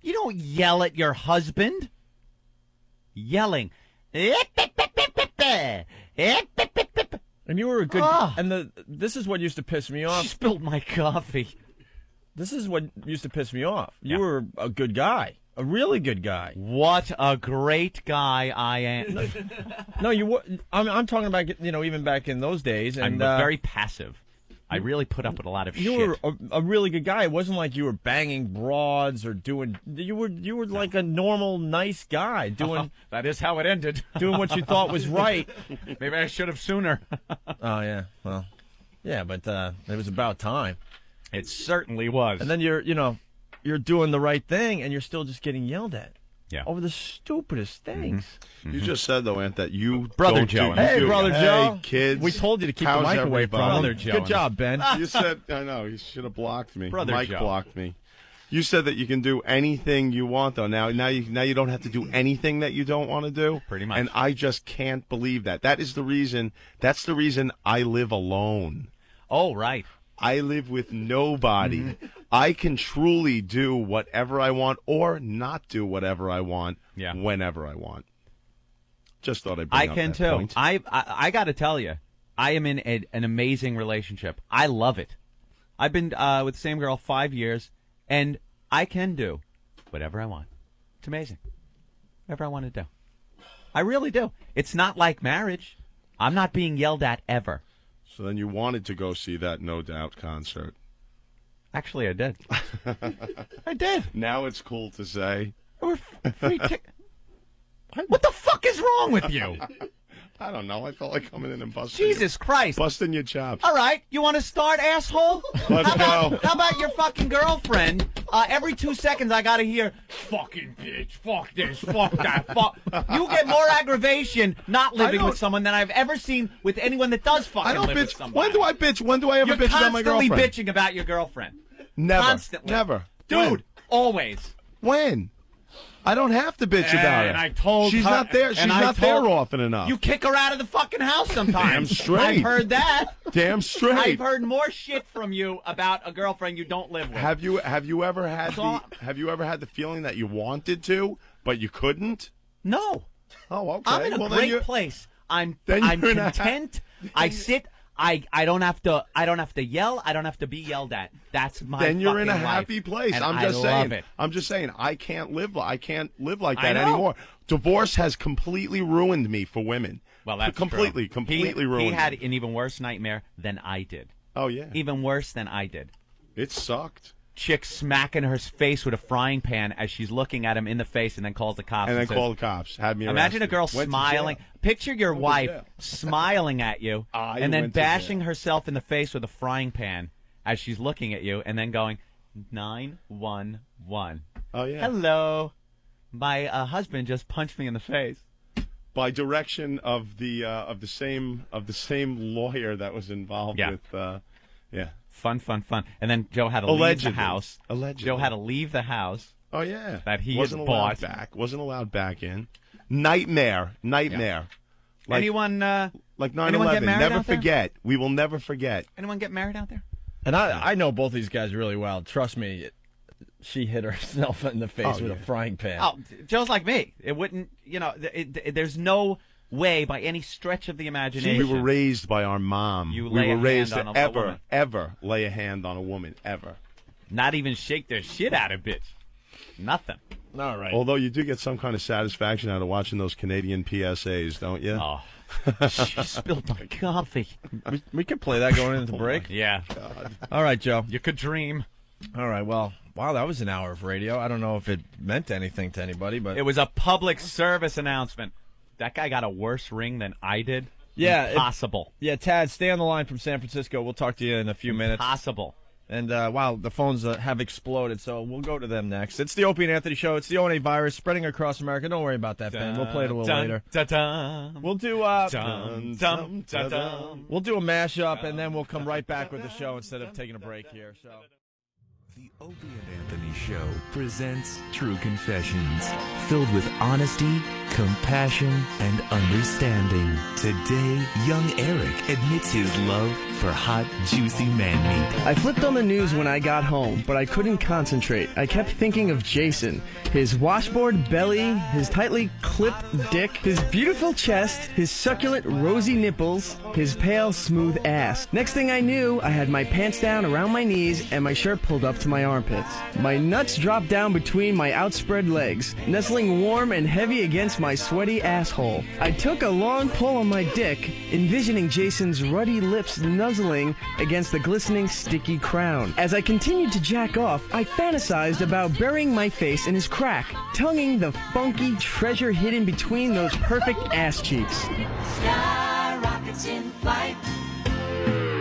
You don't yell at your husband. Yelling. And you were a good. And this is what used to piss me off. She spilled my coffee. This is what used to piss me off. You Yeah. were a good guy, a really good guy. What a great guy I am. No, you were. I'm talking about even back in those days. And I'm very passive. I really put up with a lot of You shit. were a really good guy. It wasn't like you were banging broads or doing. You were like a normal, nice guy doing That is how it ended. doing what you thought was right. Maybe I should have sooner. Oh yeah, well, yeah, but it was about time. It certainly was. And then you're doing the right thing, and you're still just getting yelled at. Yeah. Over the stupidest things. You just said, though, Ant, that you Brother don't Joe. do- Hey, you- Brother hey, Joe. kids. We told you to keep the how's mic away from everybody? him. Brother Joe. Good job, Ben. You said, I know, you should have blocked me. Brother Mike Joe. blocked me. You said that you can do anything you want, though. Now you don't have to do anything that you don't want to do. Pretty much. And I just can't believe that. That's the reason I live alone. Oh, right. I live with nobody. I can truly do whatever I want or not do whatever I want whenever I want. Just thought I'd bring I up can that too. point. I got to tell you, I am in an amazing relationship. I love it. I've been with the same girl 5 years, and I can do whatever I want. It's amazing. Whatever I want to do. I really do. It's not like marriage. I'm not being yelled at ever. So then you wanted to go see that No Doubt concert. Actually, I did. I did. Now it's cool to say. There were free tickets. What the fuck is wrong with you? I don't know. I felt like coming in and busting. Jesus Christ. Busting your chops. All right, you want to start, asshole? Let's How go. about your fucking girlfriend? Every 2 seconds I gotta hear, fucking bitch, fuck this, fuck that, fuck. You get more aggravation not living with someone than I've ever seen with anyone that does fucking I don't live bitch. with somebody. When do I bitch? When do I ever You're bitch about my constantly girlfriend? bitching about your girlfriend. Never. Constantly. Never. Dude, always. When? I don't have to bitch about it. And I told she's her, not there. She's and I not there told- often enough. You kick her out of the fucking house sometimes. Damn straight. I've heard that. Damn straight. I've heard more shit from you about a girlfriend you don't live with. Have you ever had So- the feeling that you wanted to but you couldn't? No. Oh, okay. I'm in a Well, then great you- place. I'm then you're in a- content. I sit. I don't have to yell. I don't have to be yelled at. That's my. Then you're in a fucking life. happy place. And I'm I just love saying. it. I'm just saying. I can't live like I that know. anymore. Divorce has completely ruined me for women. Well, that's completely true. ruined. He had me. an even worse nightmare than I did. Oh yeah. Even worse than I did. It sucked. Chick smacking her face with a frying pan as she's looking at him in the face, and then calls the cops. And then says, call the cops. Had me Imagine a arrested. girl Went to smiling. jail. Picture your Went to wife jail. smiling at you, I and then went to bashing jail. herself in the face with a frying pan as she's looking at you, and then going 911. Oh yeah. Hello, my husband just punched me in the face. By direction of the same lawyer that was involved Yeah. with. Yeah. Fun. And then Joe had to leave Allegedly. the house. Allegedly. Joe had to leave the house. Oh yeah. That he wasn't had allowed bought. back. Wasn't allowed back in. Nightmare. Like Anyone? like anyone get 9/11. married Never out there? forget. We will never forget. Anyone get married out there? And I know both these guys really well. Trust me, she hit herself in the face with a frying pan. Oh, Joe's like me. It wouldn't. There's no way by any stretch of the imagination. We were raised by our mom. You we lay a were raised hand on to a woman. ever lay a hand on a woman, ever. Not even shake their shit out of bitch. Nothing. All right. Although you do get some kind of satisfaction out of watching those Canadian PSAs, don't you? Oh, she spilled my coffee. We could play that going into break. Yeah. All right, Joe. You could dream. All right. Well, wow, that was an hour of radio. I don't know if it meant anything to anybody, but It was a public service announcement. That guy got a worse ring than I did. Yeah, Impossible. yeah. Tad, stay on the line from San Francisco. We'll talk to you in a few minutes. Impossible. And wow, the phones have exploded, so we'll go to them next. It's the Opie and Anthony Show. It's the O&A virus spreading across America. Don't worry about that, Ben. We'll play it a little later. We'll do we'll do a mashup, and then we'll come right back with the show instead of taking a break here. So. The Opie and Anthony Show presents True Confessions, filled with honesty, compassion, and understanding. Today, young Eric admits his love for hot, juicy man meat. I flipped on the news when I got home, but I couldn't concentrate. I kept thinking of Jason. His washboard belly, his tightly clipped dick, his beautiful chest, his succulent rosy nipples, his pale smooth ass. Next thing I knew, I had my pants down around my knees and my shirt pulled up to my armpits. My nuts dropped down between my outspread legs, nestling warm and heavy against my sweaty asshole. I took a long pull on my dick, envisioning Jason's ruddy lips nuzzling nuzzling against the glistening, sticky crown. As I continued to jack off, I fantasized about burying my face in his crack, tonguing the funky treasure hidden between those perfect ass cheeks. Sky rockets in flight.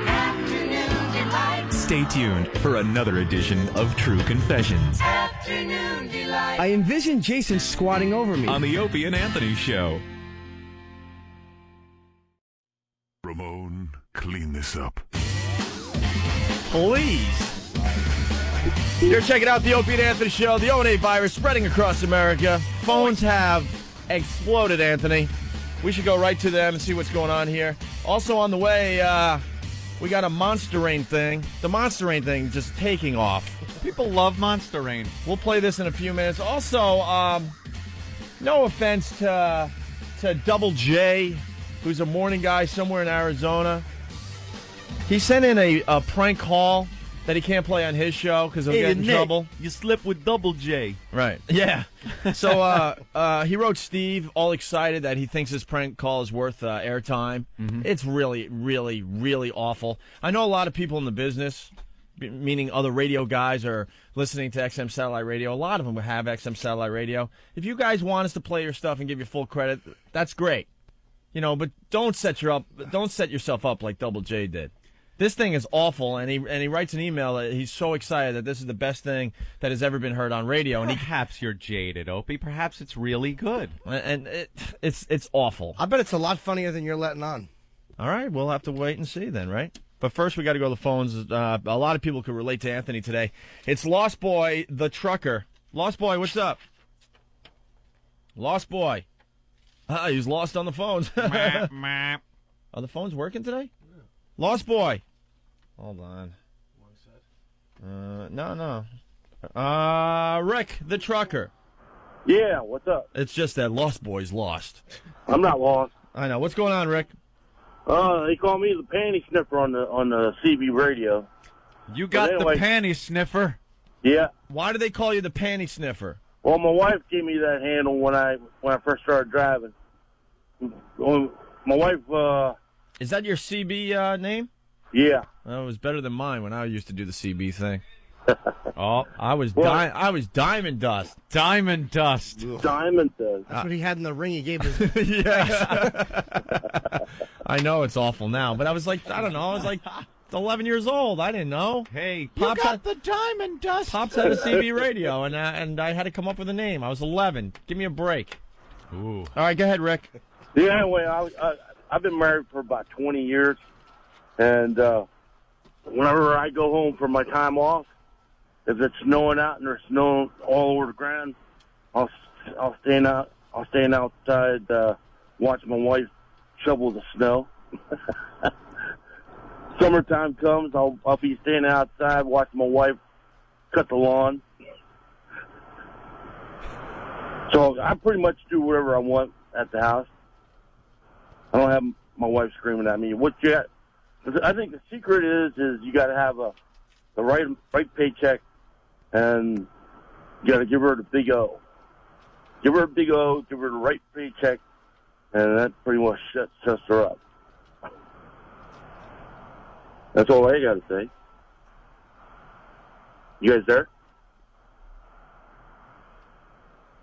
Afternoon delight. Stay tuned for another edition of True Confessions Afternoon delight. I envisioned Jason squatting over me. on the Opie and Anthony Show. Ramon, clean this up. Please. You're checking out the Opie and Anthony Show. The O&A virus spreading across America. Phones have exploded, Anthony. We should go right to them and see what's going on here. Also on the way, we got a Monster Rain thing. The Monster Rain thing just taking off. People love Monster Rain. We'll play this in a few minutes. Also, no offense to Double J, who's a morning guy somewhere in Arizona. He sent in a prank call that he can't play on his show because he'll get in trouble. You slip with Double J. Right. Yeah. So he wrote Steve all excited that he thinks his prank call is worth airtime. Mm-hmm. It's really, really, really awful. I know a lot of people in the business, meaning other radio guys, are listening to XM Satellite Radio. A lot of them have XM Satellite Radio. If you guys want us to play your stuff and give you full credit, that's great. You know, but don't set yourself up like Double J did. This thing is awful, and he writes an email that he's so excited that this is the best thing that has ever been heard on radio. And Perhaps you're jaded, Opie. Perhaps it's really good. And it's awful. I bet it's a lot funnier than you're letting on. All right, we'll have to wait and see then, right? But first, we got to go to the phones. A lot of people could relate to Anthony today. It's Lost Boy, the trucker. Lost Boy, what's up? Lost Boy. He's lost on the phones. Are the phones working today? Lost Boy. Hold on. No. Rick, the trucker. Yeah, what's up? It's just that Lost Boy's lost. I'm not lost. I know. What's going on, Rick? They call me the panty sniffer on the CB radio. You got anyway, the panty sniffer. Yeah. Why do they call you the panty sniffer? Well, my wife gave me that handle when I first started driving. My wife. Is that your CB name? Yeah. Well, it was better than mine when I used to do the CB thing. Oh, I was Diamond Dust. Diamond Dust. Diamond Dust. That's what he had in the ring he gave his. Yes. I know it's awful now, but I was like, I don't know, I was like 11 years old. I didn't know. Hey, Pops you got the Diamond Dust. Pops had a CB radio, and I had to come up with a name. I was 11. Give me a break. Ooh. All right, go ahead, Rick. Yeah, anyway, I've been married for about 20 years, and whenever I go home for my time off, if it's snowing out and there's snow all over the ground, I'll stand outside, watch my wife shovel the snow. Summertime comes, I'll be standing outside watching my wife cut the lawn. So I pretty much do whatever I want at the house. I don't have my wife screaming at me. I think the secret is you got to have the right paycheck, and you got to give her the big O. Give her a big O, give her the right paycheck, and that pretty much sets her up. That's all I got to say. You guys there?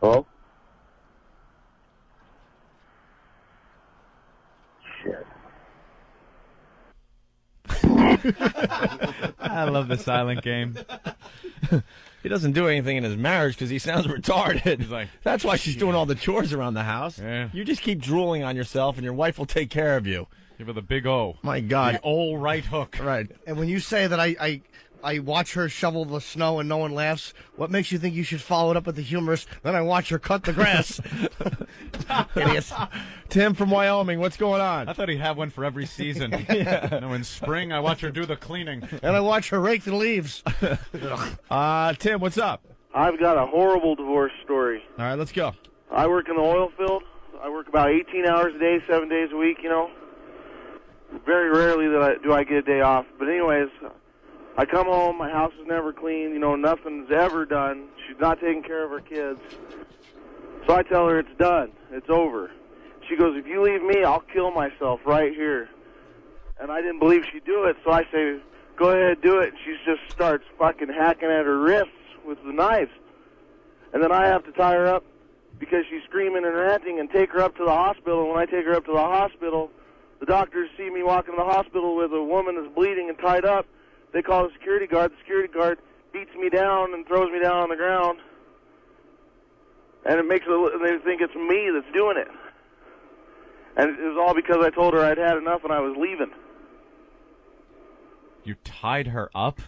Hello? Shit. I love the silent game. He doesn't do anything in his marriage because he sounds retarded. He's like, that's why she's doing all the chores around the house. Yeah. You just keep drooling on yourself, and your wife will take care of you. Give her the big O. My God. The old right hook. Right. And when you say that I watch her shovel the snow and no one laughs, what makes you think you should follow it up with the humorous, then I watch her cut the grass? Idiots. Tim from Wyoming, what's going on? I thought he'd have one for every season. Yeah. You know, in spring, I watch her do the cleaning. And I watch her rake the leaves. Tim, what's up? I've got a horrible divorce story. All right, let's go. I work in the oil field. I work about 18 hours a day, 7 days a week, you know. Very rarely do I get a day off. But anyways, I come home, my house is never clean, you know, nothing's ever done. She's not taking care of her kids. So I tell her it's done. It's over. She goes, if you leave me, I'll kill myself right here. and I didn't believe she'd do it, so I say, go ahead, do it. And she just starts fucking hacking at her wrists with the knives. And then I have to tie her up because she's screaming and ranting and take her up to the hospital. And when I take her up to the hospital, the doctors see me walking to the hospital with a woman that's bleeding and tied up. They call the security guard. The security guard beats me down and throws me down on the ground. And they think it's me that's doing it. And it was all because I told her I'd had enough and I was leaving. You tied her up?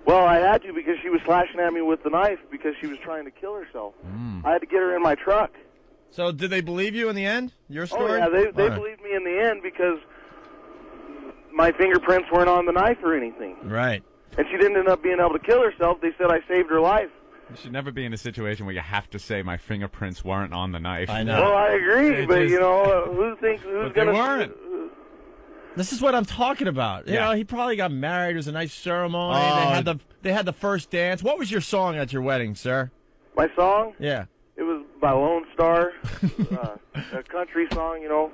Well, I had to because she was slashing at me with the knife because she was trying to kill herself. I had to get her in my truck. So did they believe you in the end? Your story? Oh, yeah, they believed me in the end because my fingerprints weren't on the knife or anything. Right. And she didn't end up being able to kill herself. They said I saved her life. You should never be in a situation where you have to say my fingerprints weren't on the knife. I know. Well, I agree, but, you know, who's But going they weren't. This is what I'm talking about. You Yeah. know, he probably got married. It was a nice ceremony. Oh. They had the first dance. What was your song at your wedding, sir? My song? Yeah. It was by Lone Star, a country song, you know.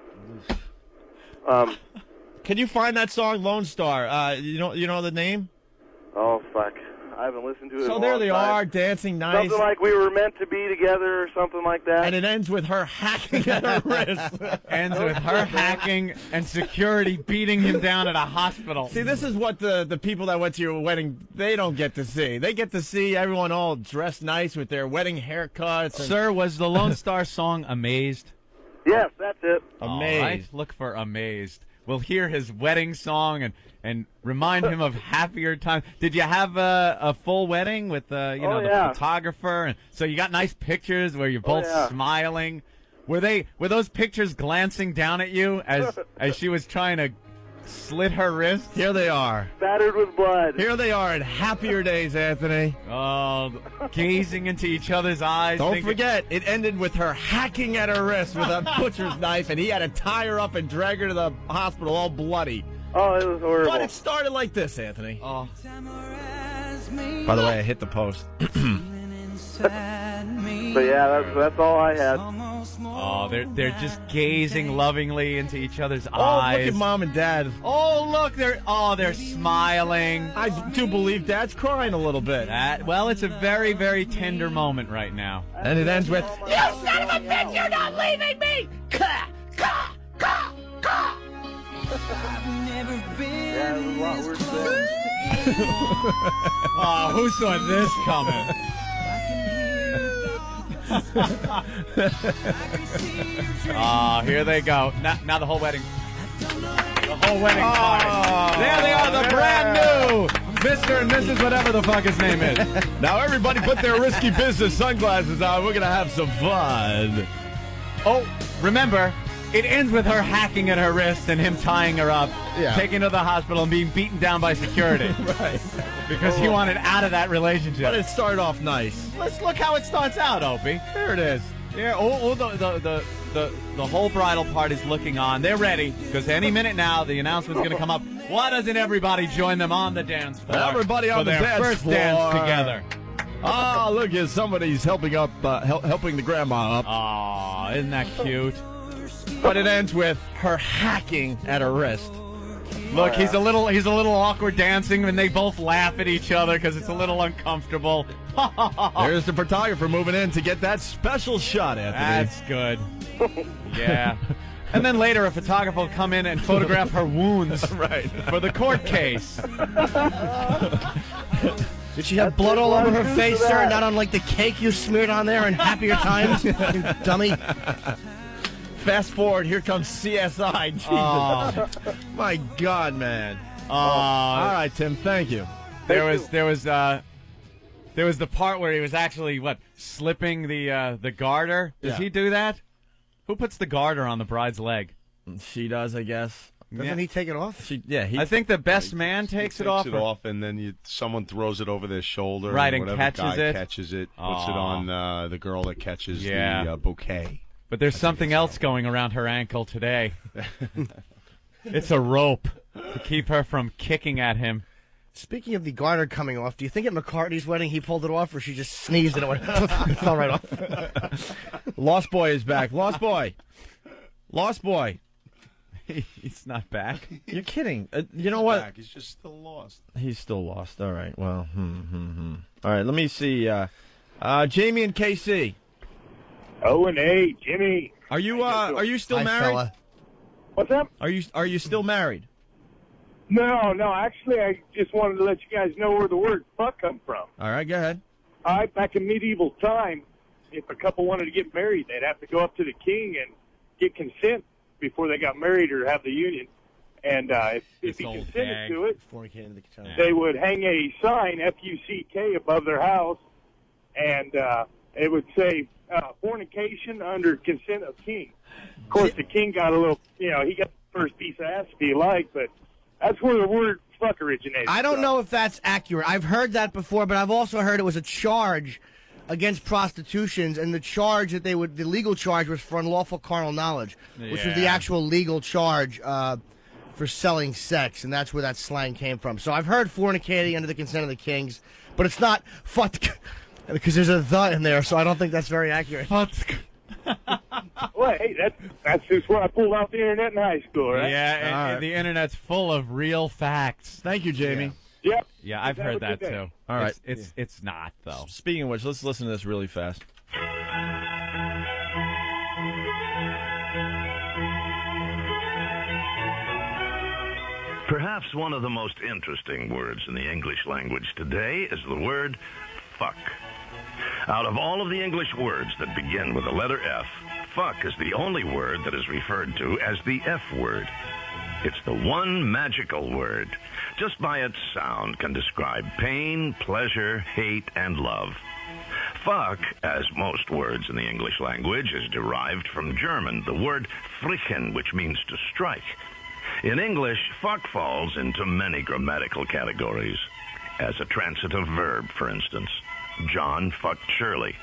Can you find that song, Lone Star? You know the name? Oh, fuck. I haven't listened to it in a So long there they time. are, dancing nice. Something like we were meant to be together or something like that. And it ends with her hacking at her wrist. Ends with her hacking and security beating him down at a hospital. See, this is what the people that went to your wedding, they don't get to see. They get to see everyone all dressed nice with their wedding haircuts. And Sir, was the Lone Star song Amazed? Yes, that's it. Amazed. All right, look for Amazed. We'll hear his wedding song and remind him of happier times. Did you have a full wedding with the photographer? And so you got nice pictures where you're both smiling. Were those pictures glancing down at you as she was trying to slit her wrist? Here they are. Battered with blood. Here they are in happier days, Anthony. Oh, gazing into each other's eyes. Don't thinking, forget, it ended with her hacking at her wrist with a butcher's knife, and he had to tie her up and drag her to the hospital all bloody. Oh, it was horrible. But it started like this, Anthony. Oh. By the way, I hit the post. But yeah, that's all I had. Oh, they're just gazing lovingly into each other's Oh, eyes. look at Mom and Dad. Oh, look, they're smiling. I do believe Dad's crying a little bit. Well, it's a very, very tender moment right now. And it ends with, You son of a bitch, you're not leaving me! Ka, ka, ka, ka. Yeah, it was a lot worse than Oh, who saw this coming? Here they go. Now the whole wedding. The whole wedding party. There they are, the brand new Mr. and Mrs. whatever the fuck his name is. now everybody put their risky business sunglasses on. We're going to have some fun. Oh, remember, it ends with her hacking at her wrist and him tying her up, taking her to the hospital and being beaten down by security. Right. Because he wanted out of that relationship. But it started off nice. Let's look how it starts out, Opie. There it is. Yeah, the whole bridal party's looking on. They're ready, because any minute now the announcement's going to come up. Why doesn't everybody join them on the dance floor? Everybody on for the their dance first floor. dance together. Oh, look, somebody's helping up, helping the grandma up. Aw, isn't that cute? But it ends with her hacking at her wrist. Look, he's a little awkward dancing, and they both laugh at each other because it's a little uncomfortable. There's the photographer moving in to get that special shot, Anthony. That's good. Yeah. And then later, a photographer will come in and photograph her wounds right. for the court case. Did she have blood all over her face, sir? Not on like the cake you smeared on there in happier times, you dummy. Fast forward, here comes CSI. Jesus. My God, man. All right, Tim, thank you. There was the part where he was actually slipping the garter. Does he do that? Who puts the garter on the bride's leg? She does, I guess. Doesn't he take it off? I think the best man takes it off. And then someone throws it over their shoulder. Right, and whatever catches guy it. Catches it, puts it on the girl that catches the bouquet. But there's something else going around her ankle today. It's a rope to keep her from kicking at him. Speaking of the garter coming off, do you think at McCartney's wedding he pulled it off, or she just sneezed and it went it fell right off? Lost Boy is back. Lost Boy. He's not back. You're kidding. You know what? Back. He's just still lost. He's still lost. All right. Well, All right. Let me see. Jamie and KC. Oh, and hey, Jimmy. Are you still Hi, married? fella. What's up? Are you still married? No. Actually, I just wanted to let you guys know where the word fuck come from. All right. Go ahead. All right, back in medieval time, if a couple wanted to get married, they'd have to go up to the king and get consent before they got married or have the union. And if he consented to it, they would hang a sign, F-U-C-K, above their house, and it would say, fornication under consent of king. Of course, the king got a little, he got the first piece of ass if he liked, but that's where the word fuck originated. I don't know if that's accurate. I've heard that before, but I've also heard it was a charge against prostitutions, and the legal charge was for unlawful carnal knowledge, which was the actual legal charge for selling sex, and that's where that slang came from. So I've heard fornicating under the consent of the kings, but it's not fuck, because there's a the in there, so I don't think that's very accurate. Well, hey, that's just what I pulled off the internet in high school, right? Yeah, and the internet's full of real facts. Thank you, Jamie. Yep. Yeah, I've heard that too. All right. It's not, though. Speaking of which, let's listen to this really fast. Perhaps one of the most interesting words in the English language today is the word fuck. Out of all of the English words that begin with the letter F, fuck is the only word that is referred to as the F word. It's the one magical word. Just by its sound can describe pain, pleasure, hate, and love. Fuck, as most words in the English language, is derived from German, the word frichen, which means to strike. In English, fuck falls into many grammatical categories. As a transitive verb, for instance, John fucked Shirley.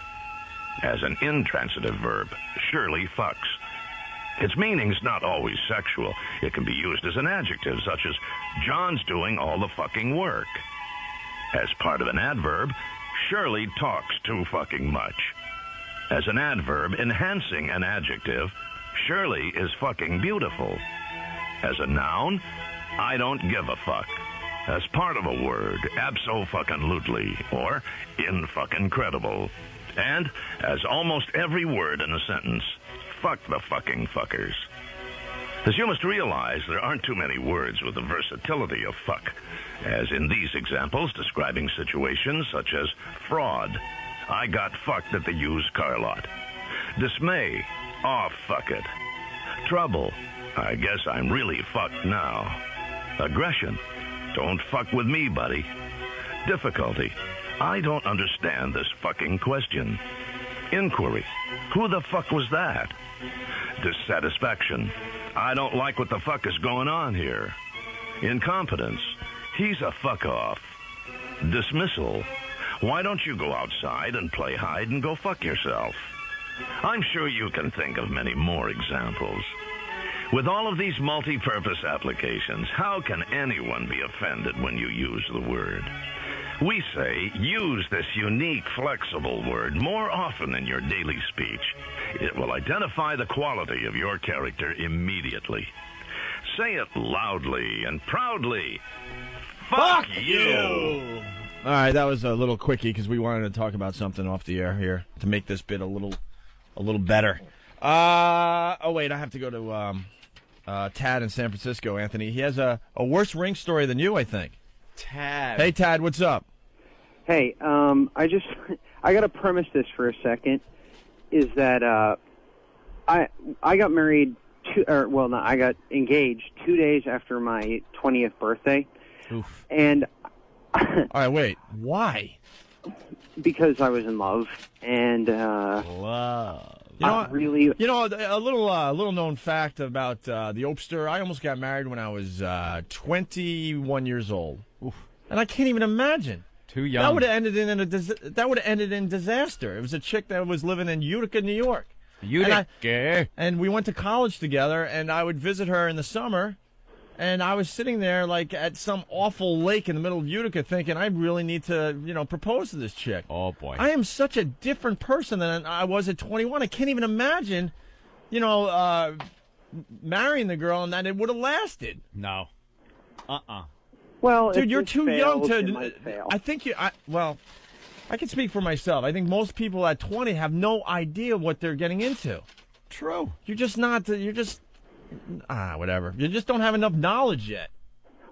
As an intransitive verb, Shirley fucks. Its meaning's not always sexual. It can be used as an adjective, such as, John's doing all the fucking work. As part of an adverb, Shirley talks too fucking much. As an adverb enhancing an adjective, Shirley is fucking beautiful. As a noun, I don't give a fuck. As part of a word, abso-fucking-lutely, or in-fucking-credible. And, as almost every word in a sentence, fuck the fucking fuckers. As you must realize, there aren't too many words with the versatility of fuck, as in these examples describing situations such as fraud, I got fucked at the used car lot. Dismay, oh fuck it. Trouble, I guess I'm really fucked now. Aggression, don't fuck with me, buddy. Difficulty, I don't understand this fucking question. Inquiry, who the fuck was that? Dissatisfaction, I don't like what the fuck is going on here. Incompetence, he's a fuck off. Dismissal, why don't you go outside and play hide and go fuck yourself? I'm sure you can think of many more examples. With all of these multi-purpose applications, how can anyone be offended when you use the word? We say, use this unique, flexible word more often in your daily speech. It will identify the quality of your character immediately. Say it loudly and proudly. Fuck you! All right, that was a little quickie because we wanted to talk about something off the air here to make this bit a little better. Oh, wait, I have to go to Tad in San Francisco, Anthony. He has a worse ring story than you, I think. Tad. Hey, Tad, what's up? Hey, I got to premise this for a second. Is that I got married I got engaged 2 days after my 20th birthday. Oof. And all right, wait, why? Because I was in love and love. You know, really. You know, a little known fact about the Opster. I almost got married when I was 21 years old. Oof. And I can't even imagine. Too young. That would have ended in disaster. It was a chick that was living in Utica, New York. Utica. And we went to college together, and I would visit her in the summer, and I was sitting there like at some awful lake in the middle of Utica thinking, I really need to, propose to this chick. Oh, boy. I am such a different person than I was at 21. I can't even imagine, marrying the girl and that it would have lasted. No. Well, dude, if you're it too fails, young it to. might fail. I think you. I can speak for myself. I think most people at 20 have no idea what they're getting into. True. You're just not. You're just. Whatever. You just don't have enough knowledge yet.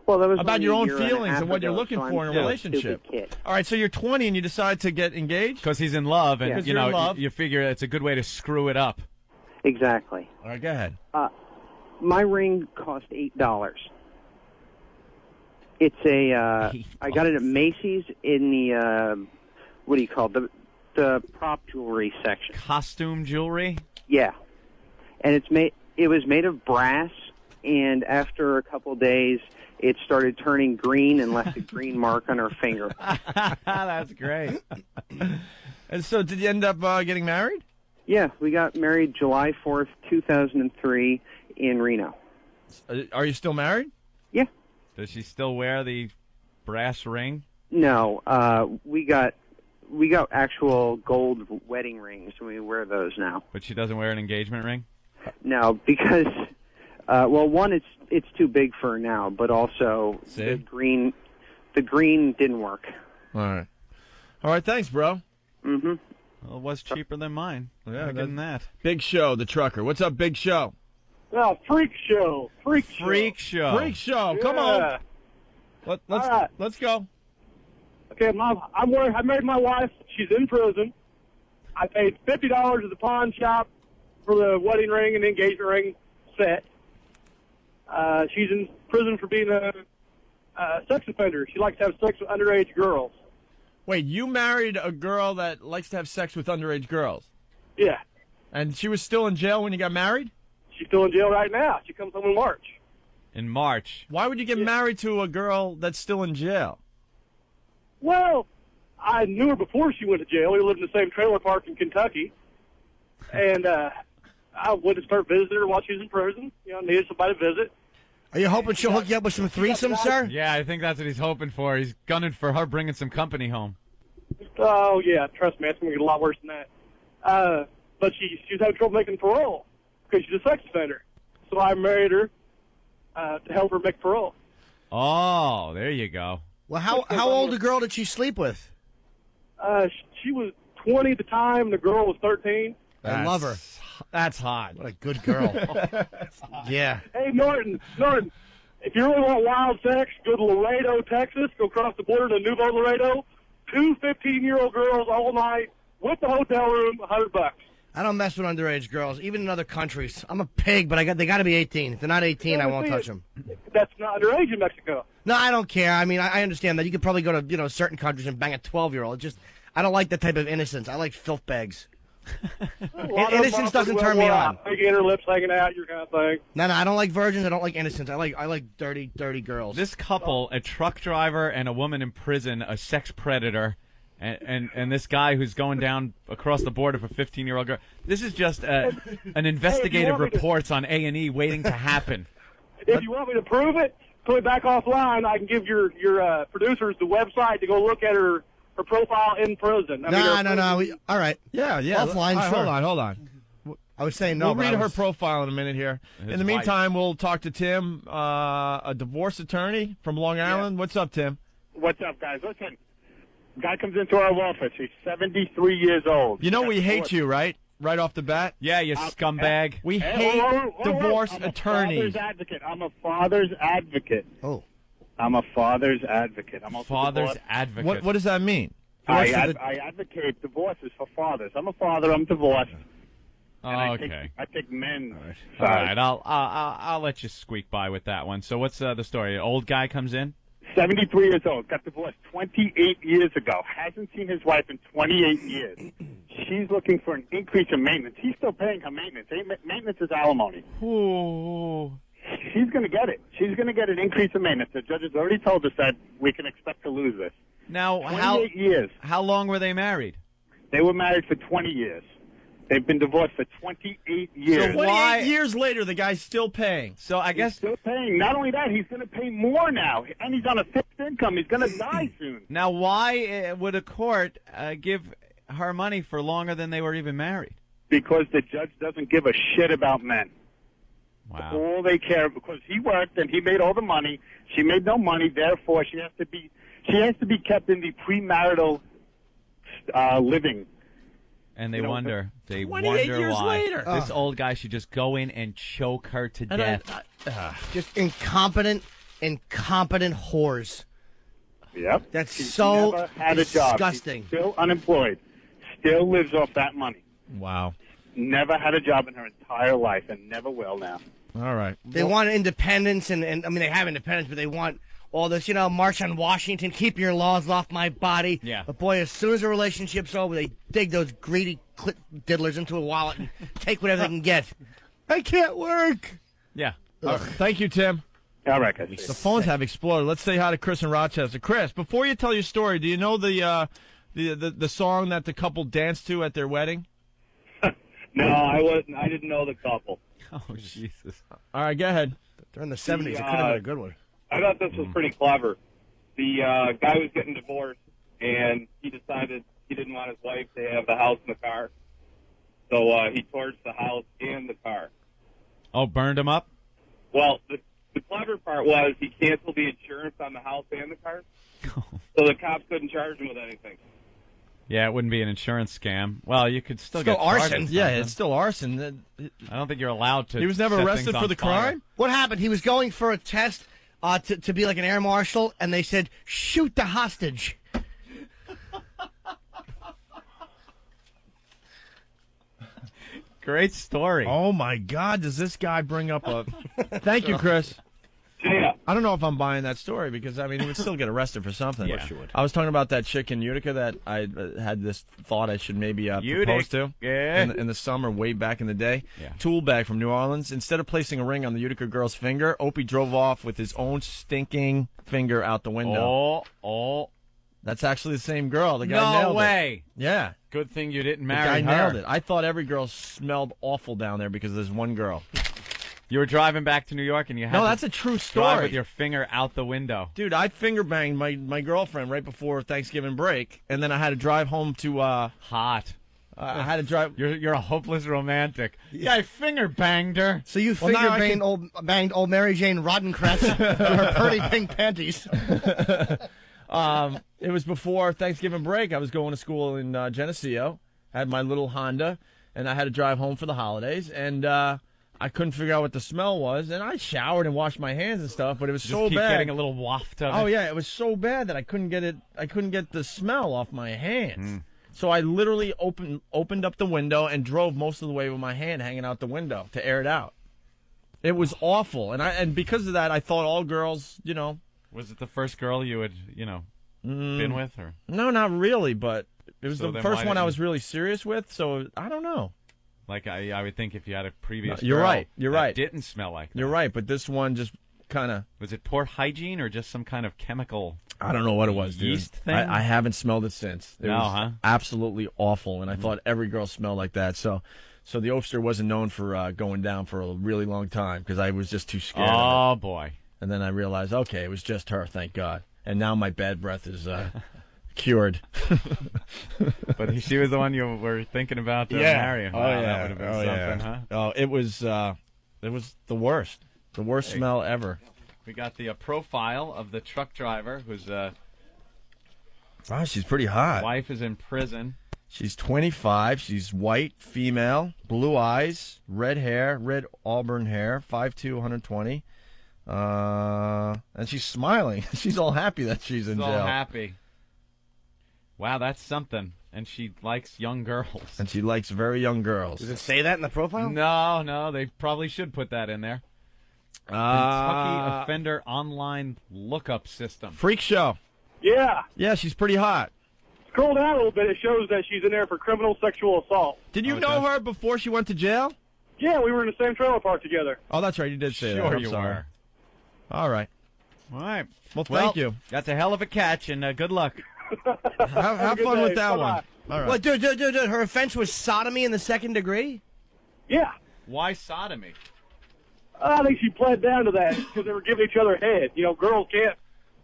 Well, that was about only your a own year and a feelings half and what you're ago, looking so for I'm in a still relationship. stupid kid. All right, so you're 20 and you decide to get engaged? Because he's in love, and Because you're in love. you figure it's a good way to screw it up. Exactly. All right, go ahead. My ring cost $8. It's a. I got it at Macy's in the what do you call it? The prop jewelry section. Costume jewelry. Yeah, and it's made. It was made of brass, and after a couple days, it started turning green and left a green mark on her finger. That's great. And so, did you end up getting married? Yeah, we got married July 4th, 2003, in Reno. Are you still married? Yeah. Does she still wear the brass ring? No, we got actual gold wedding rings, and we wear those now. But she doesn't wear an engagement ring? No, because well, one, it's too big for her now, but also the green didn't work. All right. Thanks, bro. Mm-hmm. Well, it was cheaper than mine. Yeah, Than that. Big Show, the trucker. What's up, Big Show? Oh, freak show. Freak show. Freak Show. Come Yeah. on. Let's go. Okay, I married my wife. She's in prison. I paid $50 at the pawn shop for the wedding ring and engagement ring set. She's in prison for being a sex offender. She likes to have sex with underage girls. Wait, you married a girl that likes to have sex with underage girls? Yeah. And she was still in jail when you got married? She's still in jail right now. She comes home in March. In March. Why would you get married to a girl that's still in jail? Well, I knew her before she went to jail. We lived in the same trailer park in Kentucky. And I went to start visiting her while she was in prison. You know, needed somebody to visit. Are you hoping she'll hook you up with some threesomes, sir? Yeah, I think that's what he's hoping for. He's gunning for her bringing some company home. Oh, yeah, trust me, it's going to get a lot worse than that. But she's having trouble making parole because she's a sex offender. So I married her to help her make parole. Oh, there you go. Well, how old a girl did she sleep with? She was 20 at the time, and the girl was 13. I love her. That's hot. What a good girl. Yeah. Hey, Norton, if you really want wild sex, go to Laredo, Texas. Go across the border to Nuevo Laredo. 2 15-year-old girls all night with the hotel room, $100. I don't mess with underage girls, even in other countries. I'm a pig, but they got to be 18. If they're not 18, I won't touch them. That's not underage in Mexico. No, I don't care. I mean, I understand that. You could probably go to certain countries and bang a 12-year-old. I don't like that type of innocence. I like filth bags. Innocence doesn't turn me on. Making her lips hanging out, your kind of thing. No, I don't like virgins. I don't like innocence. I like dirty girls. This couple, a truck driver and a woman in prison, a sex predator, and this guy who's going down across the border for 15-year-old girl. This is just an investigative reports on A&E waiting to happen. If you want me to prove it, put it back offline. I can give your producers the website to go look at her profile in prison. No. All right. Yeah. Offline, sure. Hold on. I was saying no. We'll read her profile in a minute here. In the meantime, we'll talk to Tim, a divorce attorney from Long Island. What's up, Tim? What's up, guys? Listen, guy comes into our office. He's 73 years old. You know we hate you, right? Right off the bat? Yeah, you scumbag. We hate divorce attorneys. I'm a father's advocate. Oh. I'm a father's advocate. I'm also father's divorced. advocate. What does that mean? I advocate divorces for fathers. I'm a father. I'm divorced. Okay. I take men's All side. right, I'll let you squeak by with that one. So what's the story? An old guy comes in? 73 years old. Got divorced 28 years ago. Hasn't seen his wife in 28 years. She's looking for an increase in maintenance. He's still paying her maintenance. Maintenance is alimony. Ooh. She's going to get it. She's going to get an increase in maintenance. The judge has already told us that we can expect to lose this. Now, 28 years. How long were they married? They were married for 20 years. They've been divorced for 28 years. So 28 years later, the guy's still paying. So I guess he's still paying. Not only that, he's going to pay more now, and he's on a fixed income. He's going to die soon. Now, why would a court give her money for longer than they were even married? Because the judge doesn't give a shit about men. Wow. All they care because he worked and he made all the money. She made no money, therefore she has to be kept in the premarital living. And they wonder. They 28 wonder years why. later. This old guy should just go in and choke her to death. Just incompetent whores. Yep. That's She's so never had a job. disgusting. She's still unemployed. Still lives off that money. Wow. Never had a job in her entire life and never will now. All right. They want independence, and I mean, they have independence, but they want all this, March on Washington, keep your laws off my body. Yeah. But boy, as soon as the relationship's over, they dig those greedy diddlers into a wallet and take whatever they can get. I can't work. Yeah. Thank you, Tim. All right, guys. The phones have exploded. Let's say hi to Chris in Rochester. Chris, before you tell your story, do you know the song that the couple danced to at their wedding? No, I wasn't. I didn't know the couple. Oh, Jesus. All right, go ahead. During the 70s, it could have been a good one. I thought this was pretty clever. The guy was getting divorced, and he decided he didn't want his wife to have the house and the car. So he torched the house and the car. Oh, burned him up? Well, the clever part was he canceled the insurance on the house and the car, so the cops couldn't charge him with anything. Yeah, it wouldn't be an insurance scam. Well, you could still get arson. Yeah, it's still arson. I don't think you're allowed to. He was never set arrested things for on the fire. crime? What happened? He was going for a test to be like an air marshal, and they said, shoot the hostage. Great story. Oh, my God. Does this guy bring up a... Thank you, Chris. Yeah. I don't know if I'm buying that story because, I mean, he would still get arrested for something. Yeah. Sure would. I was talking about that chick in Utica that I had this thought I should maybe propose to in the summer way back in the day. Yeah. Tool bag from New Orleans. Instead of placing a ring on the Utica girl's finger, Opie drove off with his own stinking finger out the window. Oh. That's actually the same girl. The guy No nailed way. it. Yeah. Good thing you didn't The marry guy her. nailed it. I thought every girl smelled awful down there because there's one girl. You were driving back to New York and you had No, to that's a true drive story. with your finger out the window. Dude, I finger banged my girlfriend right before Thanksgiving break, and then I had to drive home to Hot. I had to drive. You're a hopeless romantic. Yeah, I finger banged her. So you Well, now I banged old Mary Jane Roddenkratz in her pretty pink panties. It was before Thanksgiving break. I was going to school in Geneseo. Had my little Honda, and I had to drive home for the holidays, and I couldn't figure out what the smell was, and I showered and washed my hands and stuff, but it was Just so keep bad. getting a little waft of it. Oh yeah, it was so bad that I couldn't get it. I couldn't get the smell off my hands. So I literally opened up the window and drove most of the way with my hand hanging out the window to air it out. It was awful, and because of that, I thought all girls, Was it the first girl you had, been with, or? No, not really, but it was So the then first why one I didn't was really serious with. So I don't know. Like I would think if you had a previous You're girl right. You're that right. didn't smell like that. You're right, but this one just kind of. Was it poor hygiene or just some kind of chemical? I don't know what it was, dude. Yeast thing? I haven't smelled it since. It No, was huh? absolutely awful, and I thought every girl smelled like that. So the Opster wasn't known for going down for a really long time because I was just too scared. Oh of it. boy! And then I realized, okay, it was just her. Thank God. And now my bad breath is cured. But she was the one you were thinking about marrying. Oh, Wow, yeah. that would have been something, huh? Oh, it was the worst. The worst smell ever. We got the profile of the truck driver whose Wow, she's pretty hot. wife is in prison. She's 25. She's white, female, blue eyes, red hair, red auburn hair, 5'2", 120. And she's smiling. She's all happy that she's in She's all jail. happy. Wow, that's something. And she likes young girls. And she likes very young girls. Does it say that in the profile? No, they probably should put that in there. Kentucky Offender Online Lookup System. Freak show. Yeah. Yeah, she's pretty hot. Scroll down a little bit. It shows that she's in there for criminal sexual assault. Did you know her before she went to jail? Yeah, we were in the same trailer park together. Oh, that's right. You did say that. Sure I'm you sorry. were. All right. All right. Well, thank you. That's a hell of a catch, and good luck. Have fun with that one. All right. What, dude, her offense was sodomy in the second degree? Yeah. Why sodomy? I think she pled down to that because they were giving each other head. Girls can't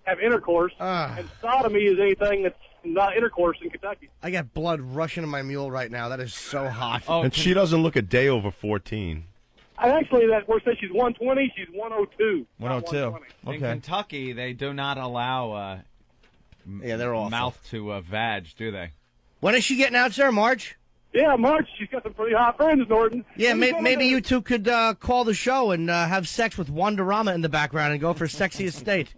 have intercourse, and sodomy is anything that's not intercourse in Kentucky. I got blood rushing to my mule right now. That is so hot. And she doesn't look a day over 14. Actually, that where it says she's 120, she's 102. 102. In Kentucky, they do not allow they're awful. mouth to vag, do they? When is she getting out, sir? March? Yeah, March. She's got some pretty hot friends, Norton. Yeah, maybe you two could call the show and have sex with Wonderama in the background and go for Sexiest State.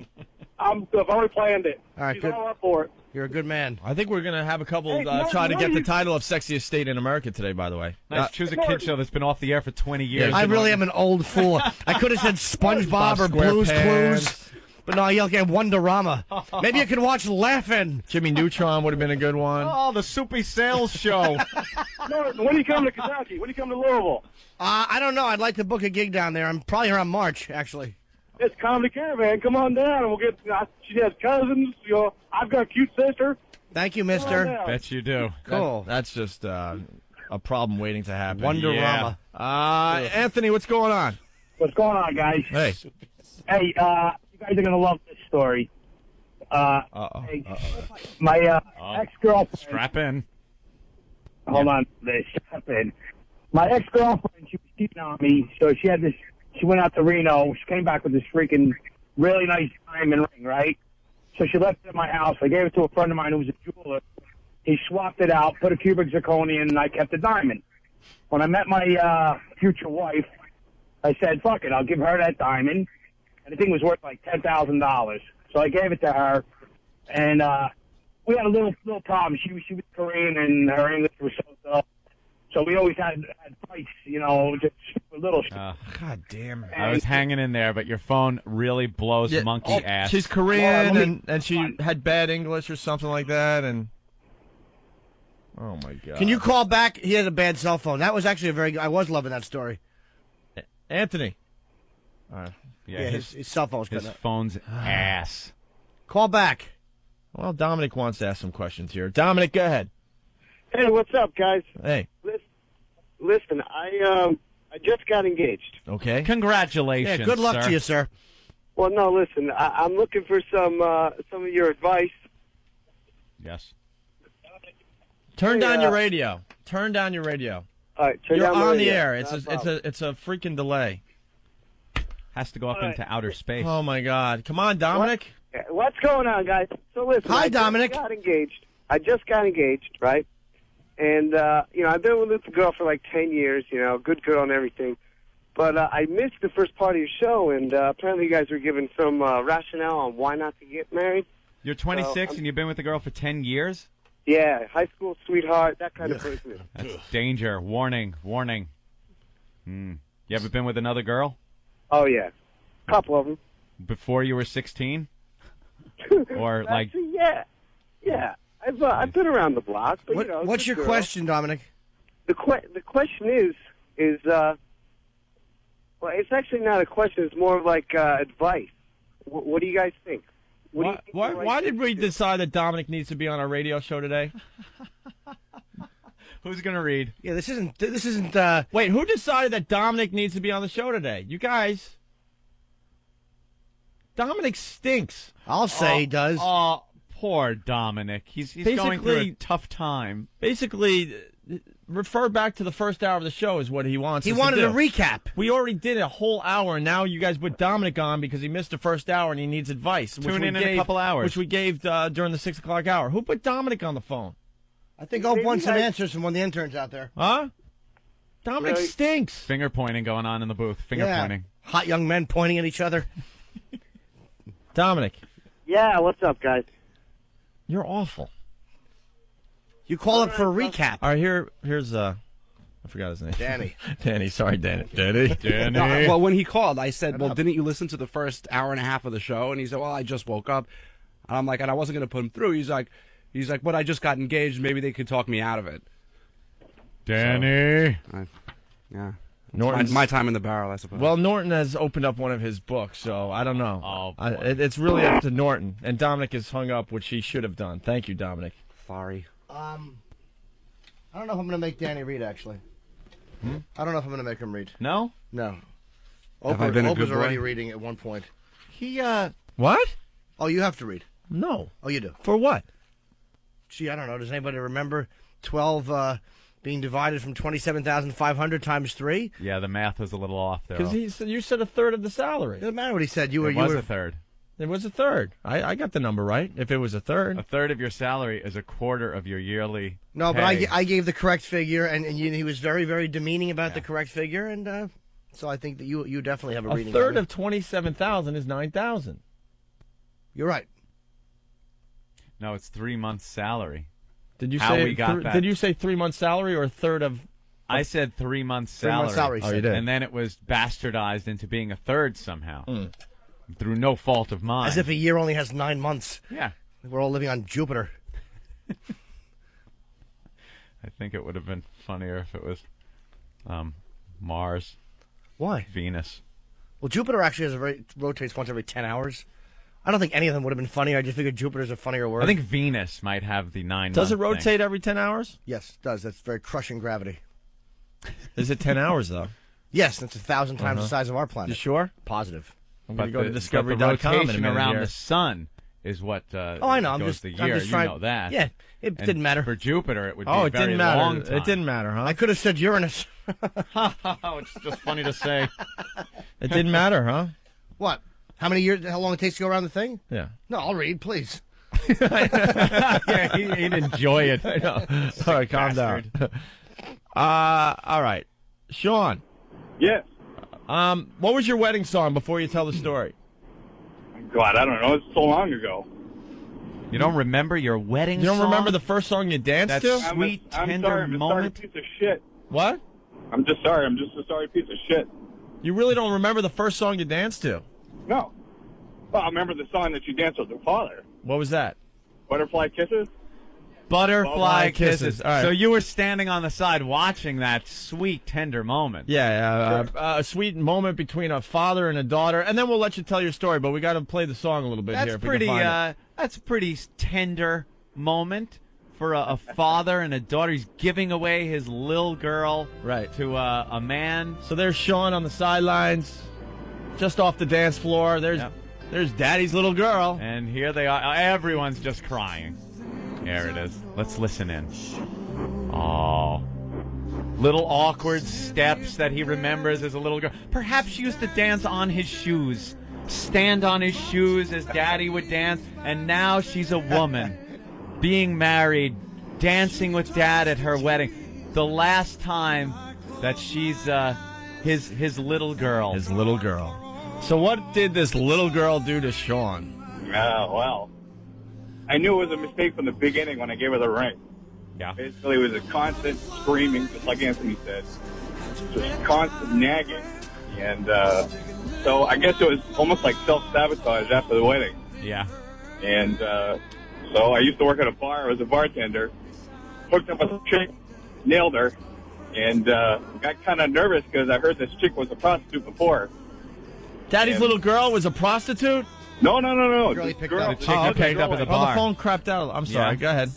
I've already planned it. All right, She's good. all up for it. You're a good man. I think we're going to have a couple Hey, Norton, try to what get are the you- title of Sexiest State in America today, by the way. Nice. Choose a kid show that's been off the air for 20 years. I really am an old fool. I could have said SpongeBob Bob or Blue's SquarePants. Clues. But no, you'll get Wonderama. Maybe you could watch Laughing. Jimmy Neutron would have been a good one. Oh, the Soupy Sales Show. Norton, when do you come to Kentucky? When do you come to Louisville? I don't know. I'd like to book a gig down there. I'm probably around March, actually. It's Comedy Caravan. Come on down, and we'll get. She has cousins. I've got a cute sister. Thank you, mister. Bet you do. Cool. That's just a problem waiting to happen. Wonderama. Anthony, what's going on? What's going on, guys? Hey. Hey, you guys are going to love this story. Hey, my ex-girlfriend... Strap in. Hold on. Strap in. My ex-girlfriend, she was cheating on me, so she had this... She went out to Reno. She came back with this freaking really nice diamond ring, right? So she left it at my house. I gave it to a friend of mine who was a jeweler. He swapped it out, put a cubic zirconia in, and I kept the diamond. When I met my future wife, I said, fuck it, I'll give her that diamond. And the thing was worth like $10,000. So I gave it to her, and we had a little problem. She was Korean, and her English was so So we always had fights, just a little. God damn. I was hanging in there, but your phone really blows monkey ass. She's Korean, and she had bad English or something like that, and... Oh, my God. Can you call back? He had a bad cell phone. That was actually a very good... I was loving that story. Anthony. Yeah, his cell phone's His cutting out. phone's ass. Call back. Well, Dominic wants to ask some questions here. Dominic, go ahead. Hey, what's up, guys? Hey. Listen, I just got engaged. Okay. Congratulations. Yeah, good luck to you, sir. Well, no, listen, I'm looking for some of your advice. Yes. Turn down your radio. Turn down your radio. All right, turn You're down the on the radio. air. Not a It's problem. a freaking delay. Has to go up into outer space. Oh my God! Come on, Dominic. What's going on, guys? So listen, Hi, Dominic. I just got engaged, right? And I've been with this girl for like 10 years. Good girl and everything. But I missed the first part of your show, and apparently you guys were giving some rationale on why not to get married. You're 26 and you've been with the girl for 10 years? Yeah, high school sweetheart, that kind of person. That's danger. Warning. Warning. You ever been with another girl? Oh, yeah. Couple of them. Before you were 16? Or like... Actually, yeah. I've been around the block. But, What's good your girl. question, Dominic? The question is well, it's actually not a question. It's more of like advice. What do you guys think? Why did we decide that Dominic needs to be on our radio show today? Who's going to read? Yeah, this isn't. Wait, who decided that Dominic needs to be on the show today? You guys. Dominic stinks. I'll say he does. Oh, poor Dominic. He's going through a tough time. Basically, refer back to the first hour of the show is what he wants. He us wanted to a do. recap. We already did a whole hour, and now you guys put Dominic on because he missed the first hour and he needs advice. Tune in a couple hours. Which we gave during the 6 o'clock hour. Who put Dominic on the phone? I think Ope wants some answers from one of the interns out there. Huh? Dominic stinks. Finger pointing going on in the booth. Finger pointing. Hot young men pointing at each other. Dominic. Yeah, what's up, guys? You're awful. You call up for a recap. All right, here's I forgot his name. Danny. Danny, sorry, Danny. Danny. No, well, when he called, I said, well, didn't you listen to the first hour and a half of the show? And he said, well, I just woke up. And I'm like, and I wasn't going to put him through. He's like, but I just got engaged. Maybe they could talk me out of it. Danny. Yeah. Norton's My time in the barrel, I suppose. Well, Norton has opened up one of his books, so I don't know. Oh, it's really up to Norton. And Dominic has hung up, which he should have done. Thank you, Dominic. Sorry. I don't know if I'm going to make Danny read, actually. I don't know if I'm going to make him read. No? No. Have I been a Ope was good boy? already reading at one point. He, What? Oh, you have to read. No. Oh, you do. For what? Gee, I don't know. Does anybody remember 12 being divided from 27,500 times 3. Yeah, the math was a little off there. Because you said a third of the salary. Doesn't matter what he said. It was a third. It was a third. I got the number right. If it was a third. A third of your salary is a quarter of your yearly No, but pay. I gave the correct figure, and he was very, very demeaning about the correct figure, and so I think that you definitely have a reading. A third of 27,000 is 9,000. You're right. No, it's 3 months' salary. Did you How say we got that? Did you say 3 months' salary or a third of? I said 3 months' 3 salary. months' salary. Oh, you did. And then it was bastardized into being a third somehow. Through no fault of mine. As if a year only has 9 months. Yeah. We're all living on Jupiter. I think it would have been funnier if it was Mars. Why? Venus. Well, Jupiter actually rotates once every 10 hours. I don't think any of them would have been funnier. I just figured Jupiter's a funnier word. I think Venus might have the 9 Does it month rotate thing. every 10 hours? Yes, it does. That's very crushing gravity. Is it 10 hours, though? Yes, that's 1,000 times the size of our planet. You sure? Positive. I'm But going to go to the discovery.com in a rotation minute around here. the sun is what I know. goes the year. I'm just trying, you know that. Yeah, it And didn't matter. For Jupiter, it would be Oh, a it very didn't matter. long time. It didn't matter, huh? I could have said Uranus. It's just funny to say. It didn't matter, huh? What? How many years? How long it takes to go around the thing? Yeah. No, I'll read, please. Yeah, he'd enjoy it. I know. All right, calm down. All right. Sean. Yes. What was your wedding song before you tell the story? God, I don't know. It's so long ago. You don't remember your wedding You don't song? remember the first song you danced That to? sweet, I'm tender sorry, I'm a sorry moment? piece of shit. What? I'm just sorry. I'm just a sorry piece of shit. You really don't remember the first song you danced to? No. Well, I remember the song that you danced with your father. What was that? Butterfly Kisses? Butterfly kisses. All right. So you were standing on the side watching that sweet, tender moment. Yeah, a sweet moment between a father and a daughter, and then we'll let you tell your story. But we got to play the song a little bit That's here. If pretty. we can find it. That's a pretty tender moment for a father and a daughter. He's giving away his little girl to a man. So there's Sean on the sidelines, just off the dance floor. There's Daddy's little girl, and here they are. Everyone's just crying. Here it is. Let's listen in. Oh. Little awkward steps that he remembers as a little girl. Perhaps she used to dance on his shoes. Stand on his shoes as Daddy would dance. And now she's a woman. Being married. Dancing with Dad at her wedding. The last time that she's his little girl. His little girl. So what did this little girl do to Sean? Well, I knew it was a mistake from the beginning when I gave her the ring. Yeah. Basically, it was a constant screaming, just like Anthony said. Just constant nagging. And so I guess it was almost like self-sabotage after the wedding. Yeah. And so I used to work at a bar. I was a bartender. Hooked up with a chick, nailed her, and got kind of nervous because I heard this chick was a prostitute before. Daddy's little girl was a prostitute? No. Girl he This picked girl- up. this Oh, other okay. girl I- The phone crapped out. I'm sorry. Yeah. Go ahead.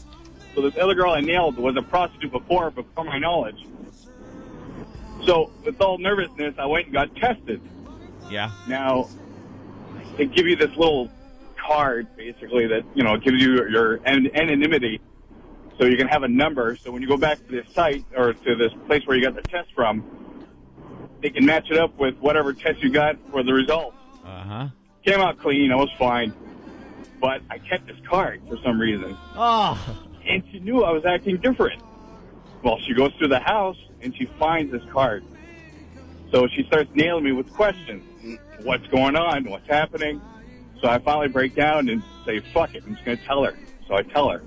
So this other girl I nailed was a prostitute before my knowledge. So with all nervousness, I went and got tested. Yeah. Now, they give you this little card, basically, that, gives you your anonymity. So you can have a number. So when you go back to this site or to this place where you got the test from, they can match it up with whatever test you got for the results. Uh-huh. Came out clean. I was fine. But I kept this card for some reason. Oh. And she knew I was acting different. Well, she goes through the house, and she finds this card. So she starts nailing me with questions. What's going on? What's happening? So I finally break down and say, fuck it, I'm just going to tell her. So I tell her.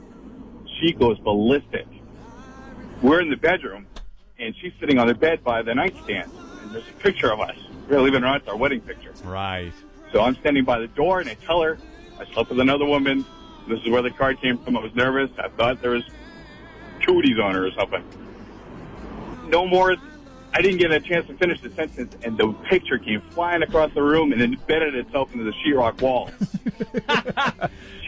She goes ballistic. We're in the bedroom, and she's sitting on the bed by the nightstand. And there's a picture of us. Believe it or not, it's our wedding picture. Right. So I'm standing by the door, and I tell her I slept with another woman. This is where the card came from. I was nervous. I thought there was cooties on her or something. No more I didn't get a chance to finish the sentence, and the picture came flying across the room and embedded itself into the sheetrock wall.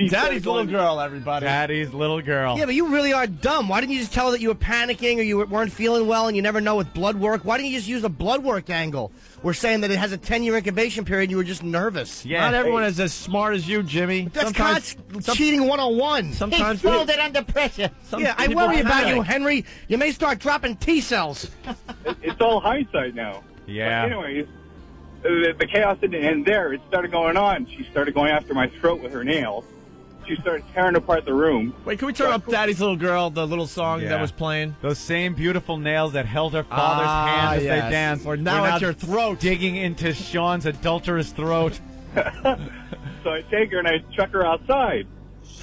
Daddy's little girl, everybody. Daddy's little girl. Yeah, but you really are dumb. Why didn't you just tell her that you were panicking or you weren't feeling well and you never know with blood work? Why didn't you just use a blood work angle? We're saying that it has a 10-year incubation period and you were just nervous. Yeah. Not everyone is as smart as you, Jimmy. That's cheating 101. Sometimes he folded under pressure. Yeah, I worry about you, Henry. You may start dropping T cells. It's all hindsight now. Yeah. But anyways, the chaos didn't end there. It started going on. She started going after my throat with her nails. She started tearing apart the room. Wait, can we turn up Daddy's Little Girl, the little song that was playing? Those same beautiful nails that held her father's hand as they danced. Or now at your throat. Digging into Sean's adulterous throat. So I take her and I chuck her outside.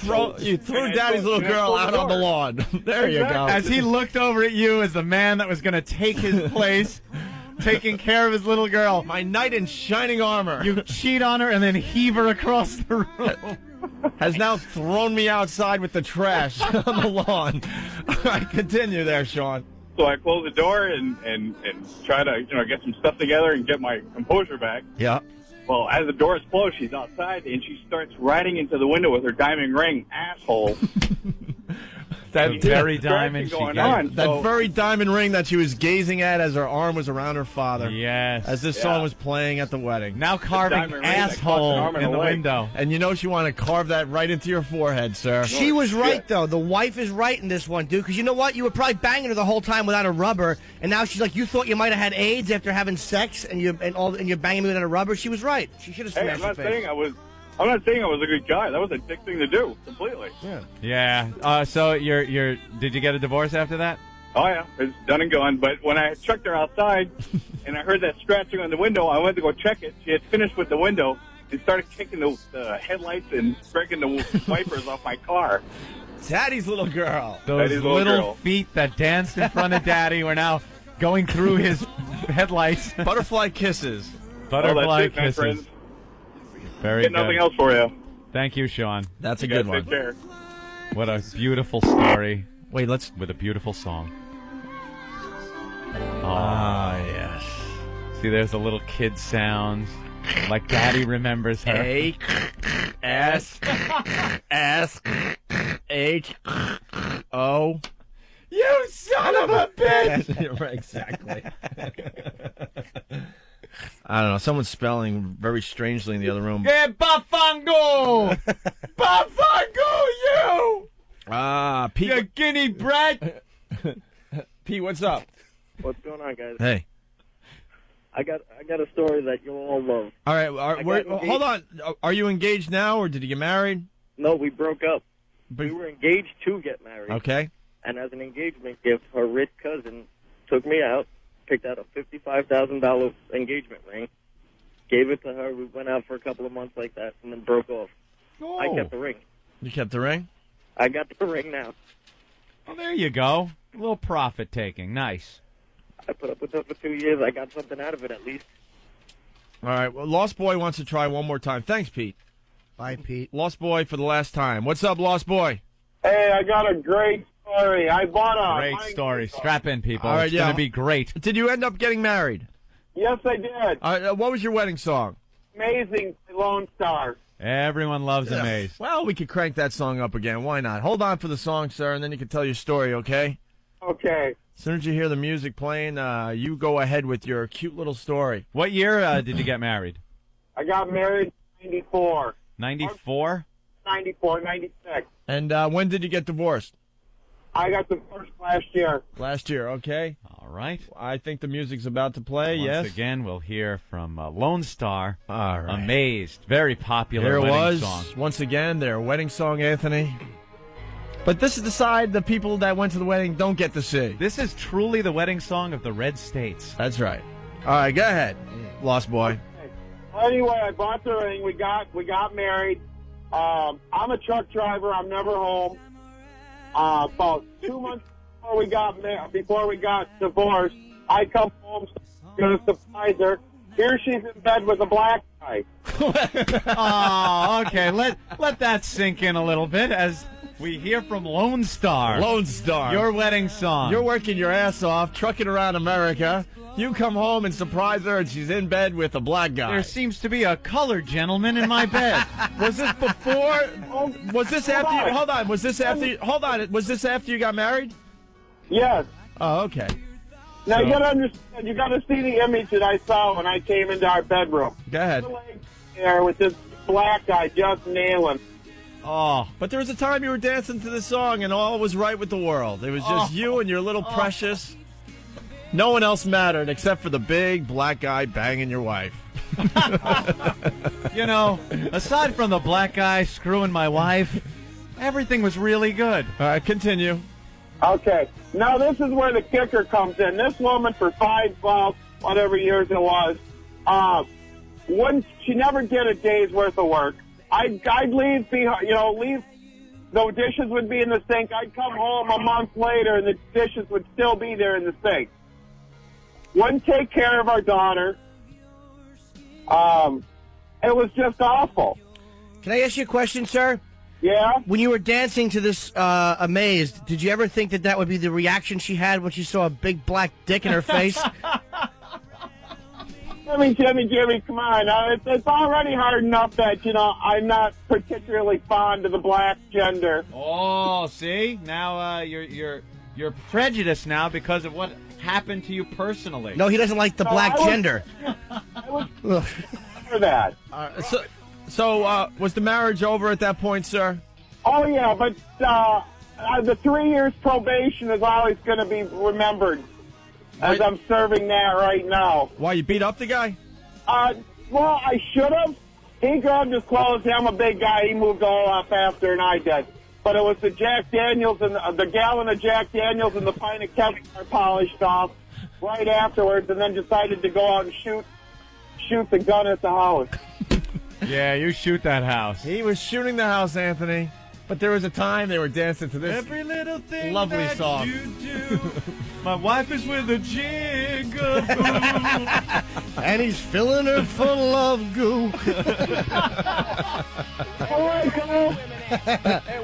You threw Daddy's Little Girl out on the lawn. There you go. As he looked over at you as the man that was going to take his place, taking care of his little girl. My knight in shining armor. You cheat on her and then heave her across the room. Has now thrown me outside with the trash on the lawn. All right, continue there, Sean. So I close the door and try to get some stuff together and get my composure back. Yeah. Well, as the door is closed, she's outside and she starts riding into the window with her diamond ring, asshole. That very diamond she got. That very diamond ring that she was gazing at as her arm was around her father. Yes. As this song was playing at the wedding. Now carving asshole in the window. And you know she wanted to carve that right into your forehead, sir. She was right, though. The wife is right in this one, dude. Because you know what? You were probably banging her the whole time without a rubber, and now she's like, you thought you might have had AIDS after having sex, and you're banging me without a rubber. She was right. She should have smashed your face. I'm not saying I was a good guy. That was a dick thing to do, completely. Yeah. So did you get a divorce after that? Oh, yeah. It's done and gone. But when I chucked her outside and I heard that scratching on the window, I went to go check it. She had finished with the window and started kicking the headlights and breaking the wipers off my car. Daddy's little girl. Those Daddy's little feet that danced in front of Daddy were now going through his headlights. Butterfly kisses. Butterfly that's it, my kisses. friends. Very Get good. nothing else for you. Thank you, Sean. That's a You good guys one. take care. What a beautiful story. Wait, with a beautiful song. Yes. See, there's a little kid sound, like Daddy remembers her. A S S H O. You son of a bitch! Right, exactly. I don't know. Someone's spelling very strangely in the other room. Hey, Bafango! Bafango, you! Pete. You guinea brat! Pete, what's up? What's going on, guys? Hey. I got a story that you'll all love. All right. Hold on. Are you engaged now, or did you get married? No, we broke up. We were engaged to get married. Okay. And as an engagement gift, her rich cousin took me out, picked out a $55,000 engagement ring, gave it to her. We went out for a couple of months like that, and then broke off. Oh. I kept the ring. You kept the ring? I got the ring now. Well, there you go. A little profit taking. Nice. I put up with her for 2 years. I got something out of it at least. All right. Well, Lost Boy wants to try one more time. Thanks, Pete. Bye, Pete. Lost Boy for the last time. What's up, Lost Boy? Hey, I got a great story. I bought a... Great story. Strap in, people. All right, it's going to be great. Did you end up getting married? Yes, I did. What was your wedding song? Amazing Lone Star. Everyone loves Amaze. Well, we could crank that song up again. Why not? Hold on for the song, sir, and then you can tell your story, okay? Okay. As soon as you hear the music playing, you go ahead with your cute little story. What year did you get married? I got married in 94. 94? 94, 96. And when did you get divorced? I got divorced last year. Last year, okay. All right. I think the music's about to play, Once yes. again, we'll hear from Lone Star. All right. Amazed. Very popular There it wedding was, song. once again, their wedding song, Anthony. But this is the side the people that went to the wedding don't get to see. This is truly the wedding song of the Red States. That's right. All right, go ahead, Lost Boy. Anyway, I bought the ring. We got married. I'm a truck driver. I'm never home. About 2 months before we got divorced, I come home to surprise her. Here she's in bed with a black guy. Oh, okay. Let that sink in a little bit as we hear from Lone Star. Lone Star. Your wedding song. You're working your ass off, trucking around America, You come home and surprise her, and she's in bed with a black guy. There seems to be a colored gentleman in my bed. Was this before? Was this after? You, hold on. Was this after? Hold on. Was this after you got married? Yes. Oh, okay. Now So- you gotta understand. You gotta see the image that I saw when I came into our bedroom. Go ahead. There with this black guy just nailing. Oh, but there was a time you were dancing to this song, and all was right with the world. It was just you and your little precious. No one else mattered except for the big black guy banging your wife. You know, aside from the black guy screwing my wife, everything was really good. All right, continue. Okay. Now this is where the kicker comes in. This woman for 5, whatever years it was, she never did a day's worth of work. I'd leave, leave. The dishes would be in the sink. I'd come home a month later, and the dishes would still be there in the sink. Wouldn't take care of our daughter. It was just awful. Can I ask you a question, sir? Yeah? When you were dancing to this Amazed, did you ever think that would be the reaction she had when she saw a big black dick in her face? Jimmy, come on. It's already hard enough that, I'm not particularly fond of the black gender. Oh, see? Now you're prejudiced now because of what happened to you personally. No, he doesn't like the black gender. I was for that. So was the marriage over at that point, sir? Oh, yeah, but the 3 years probation is always going to be remembered as I'm serving that right now. Why, you beat up the guy? Well, I should have. He grabbed his clothes. I'm a big guy. He moved all up faster than I did. But it was the Jack Daniels and the gallon of Jack Daniels and the pint of Kevin polished off right afterwards, and then decided to go out and shoot the gun at the house. Yeah, you shoot that house. He was shooting the house, Anthony. But there was a time they were dancing to this Every little thing lovely that song. you do. My wife is with a jigaboo. And he's filling her full of goo. And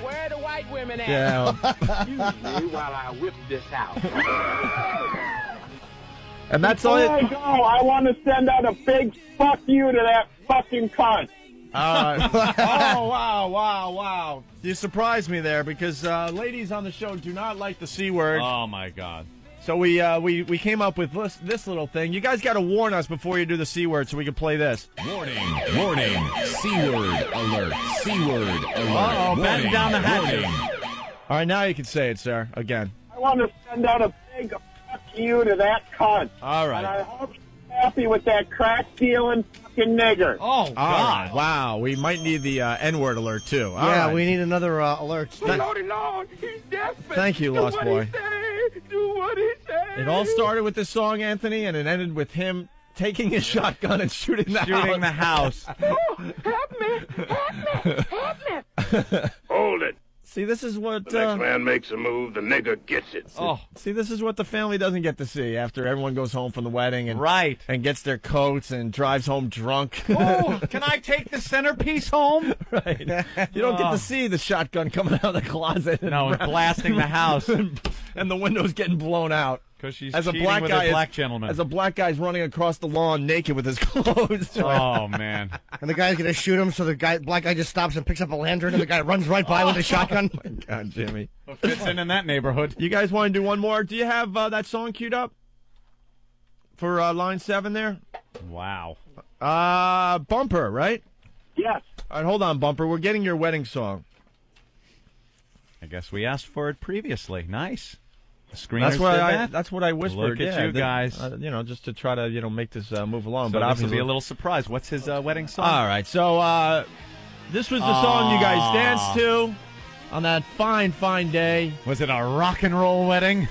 where are the white women at? Yeah. Excuse me while I whip this out. And that's all Before I go, I want to send out a big fuck you to that fucking cunt. Oh, wow. You surprised me there because ladies on the show do not like the C word. Oh, my God. So we came up with this little thing. You guys got to warn us before you do the C word so we can play this. Warning, C-word alert, C-word alert. Uh-oh, batten down the hatches. Warning. All right, now you can say it, sir, again. I want to send out a big fuck you to that cunt. All right. And I hope you're happy with that crack-stealing fucking nigger. Oh, God. Wow, we might need the N-word alert, too. All Yeah, right. we need another alert. Lord, he's desperate. Thank you, Lost Boy. Do what he says. It all started with this song, Anthony, and it ended with him taking his shotgun and shooting the house. Help me. Hold it. See, this is what... The next man makes a move, the nigger gets it. See, this is what the family doesn't get to see after everyone goes home from the wedding and and gets their coats and drives home drunk. Oh, can I take the centerpiece home? Right. You don't get to see the shotgun coming out of the closet. No, and blasting the house. And the windows getting blown out. Because she's as a cheating black with guy a black gentleman. As a black guy's running across the lawn naked with his clothes. Oh, man. And the guy's going to shoot him, so the black guy just stops and picks up a lantern, and the guy runs right by with a shotgun. Oh, my God, Jimmy. What fits in that neighborhood? You guys want to do one more? Do you have that song queued up for line 7 there? Wow. Bumper, right? Yes. All right, hold on, Bumper. We're getting your wedding song. I guess we asked for it previously. Nice. The screeners That's what did I. that? That's what I whispered. Look at yeah, you guys. Just to try to make this move along. So but this obviously will be a little surprise. What's his wedding song? All right. So this was the song you guys danced to on that fine, fine day. Was it a rock and roll wedding?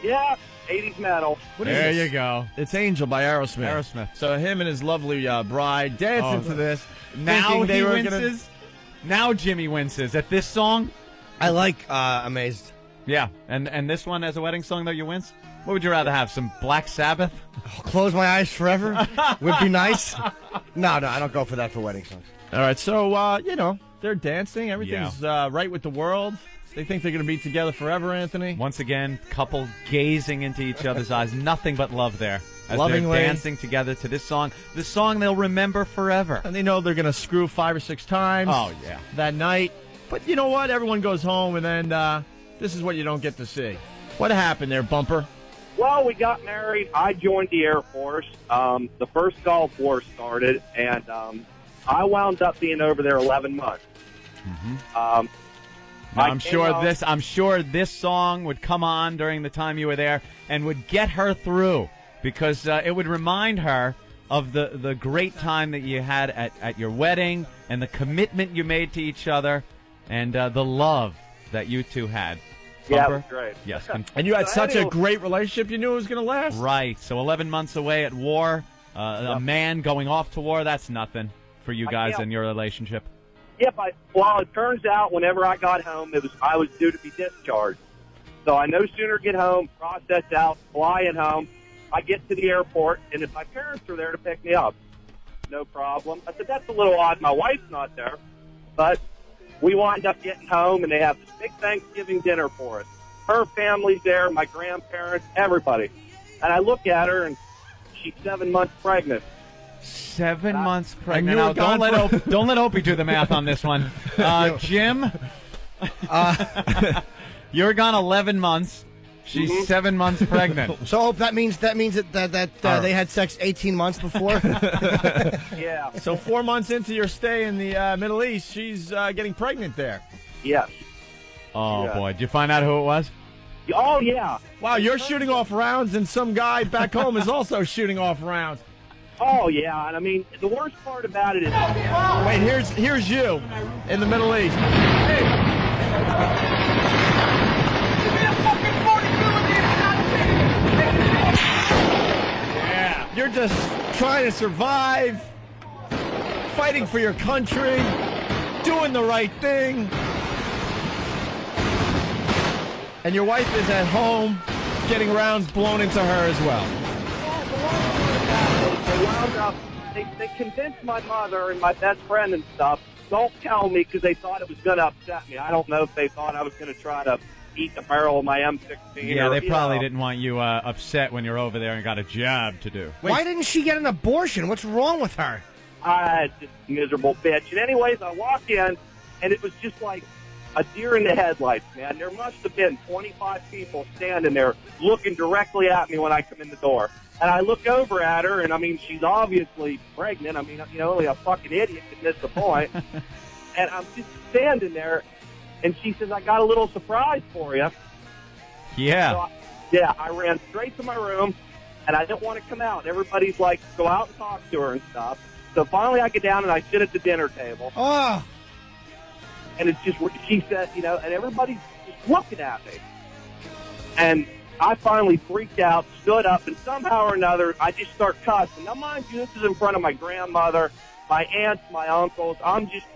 Yeah, 80s metal. There you go. It's Angel by Aerosmith. So him and his lovely bride dancing to this. Now thinking they he were winces. Now Jimmy winces at this song. I like Amazed. Yeah, and this one as a wedding song that you wince? What would you rather have, some Black Sabbath? Close My Eyes Forever would be nice. No, I don't go for that for wedding songs. All right, so, they're dancing. Everything's right with the world. They think they're going to be together forever, Anthony. Once again, couple gazing into each other's eyes. Nothing but love there. as lovingly, they're dancing together to this song they'll remember forever. And they know they're going to screw 5 or 6 times. Oh, yeah. That night. But you know what? Everyone goes home, and then this is what you don't get to see. What happened there, Bumper? Well, we got married. I joined the Air Force. The first Gulf War started, and I wound up being over there 11 months. Now, I'm sure this song would come on during the time you were there and would get her through, because it would remind her of the great time that you had at your wedding and the commitment you made to each other and the love that you two had. Yeah, Bumper? it was great. Yes. And you had such a great relationship, you knew it was going to last? Right. So 11 months away at war, a man going off to war, that's nothing for you guys and your relationship. Yep. Well, it turns out whenever I got home, I was due to be discharged. So I no sooner get home, process out, fly it home. I get to the airport, and if my parents are there to pick me up, no problem. I said, that's a little odd. My wife's not there. But we wind up getting home, and they have this big Thanksgiving dinner for us. Her family's there, my grandparents, everybody. And I look at her, and she's 7 months pregnant. 7 months pregnant. Now, don't let Opie do the math on this one. Jim, you're gone 11 months. She's 7 months pregnant. So that means that they had sex 18 months before. Yeah. So 4 months into your stay in the Middle East, she's getting pregnant there. Yes. Oh boy! Did you find out who it was? Oh yeah. Wow, you're shooting off rounds, and some guy back home is also shooting off rounds. Oh yeah, and I mean the worst part about it is. Wait, here's you in the Middle East. Yeah, you're just trying to survive, fighting for your country, doing the right thing, and your wife is at home getting rounds blown into her as well. They wound up. They convinced my mother and my best friend and stuff. Don't tell me because they thought it was going to upset me. I don't know if they thought I was going to try to eat the barrel of my M16. Yeah, they probably didn't want you upset when you're over there and got a job to do. Why didn't she get an abortion? What's wrong with her? Just a miserable bitch. And anyways, I walk in, and it was just like a deer in the headlights, man. There must have been 25 people standing there looking directly at me when I come in the door. And I look over at her, and I mean, she's obviously pregnant. I mean, only a fucking idiot could miss the point. And I'm just standing there, and she says, I got a little surprise for you. Yeah. So I ran straight to my room, and I didn't want to come out. Everybody's like, go out and talk to her and stuff. So finally I get down, and I sit at the dinner table. Oh. And it's just, she said, and everybody's just looking at me. And I finally freaked out, stood up, and somehow or another, I just start cussing. Now, mind you, this is in front of my grandmother, my aunts, my uncles. I'm just,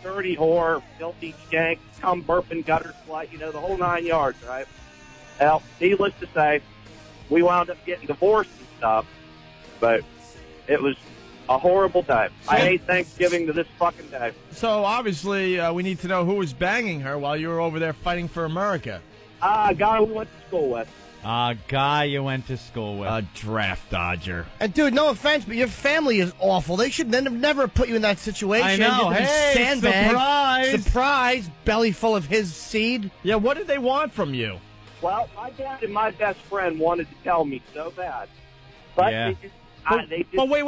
dirty whore, filthy skank, cum burping, gutter slut, the whole 9 yards, right? Well, needless to say, we wound up getting divorced and stuff, but it was a horrible day. I hate Thanksgiving to this fucking day. So, obviously, we need to know who was banging her while you were over there fighting for America. A guy we went to school with. A guy you went to school with. A draft dodger. And, dude, no offense, but your family is awful. They should have never put you in that situation. I know. Hey, surprise. Surprise, belly full of his seed. Yeah, what did they want from you? Well, my dad and my best friend wanted to tell me so bad. But they just... But wait.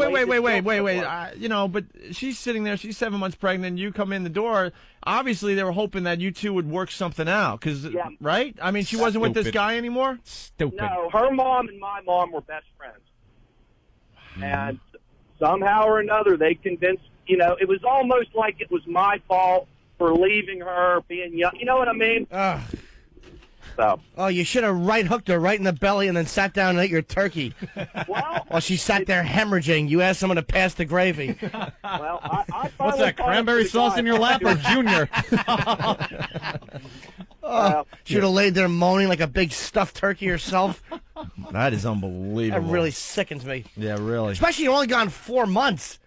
But she's sitting there. She's 7 months pregnant. You come in the door. Obviously, they were hoping that you two would work something out. Right? I mean, she wasn't with this guy anymore? Stupid. No, her mom and my mom were best friends. And somehow or another, they convinced, it was almost like it was my fault for leaving her, being young. You know what I mean? So. Oh, you should have right hooked her right in the belly and then sat down and ate your turkey. While she sat there hemorrhaging, you asked someone to pass the gravy. Well, I what's that, cranberry sauce in your lap or Junior? Should have laid there moaning like a big stuffed turkey herself. That is unbelievable. That really sickens me. Yeah, really. Especially you're only gone 4 months.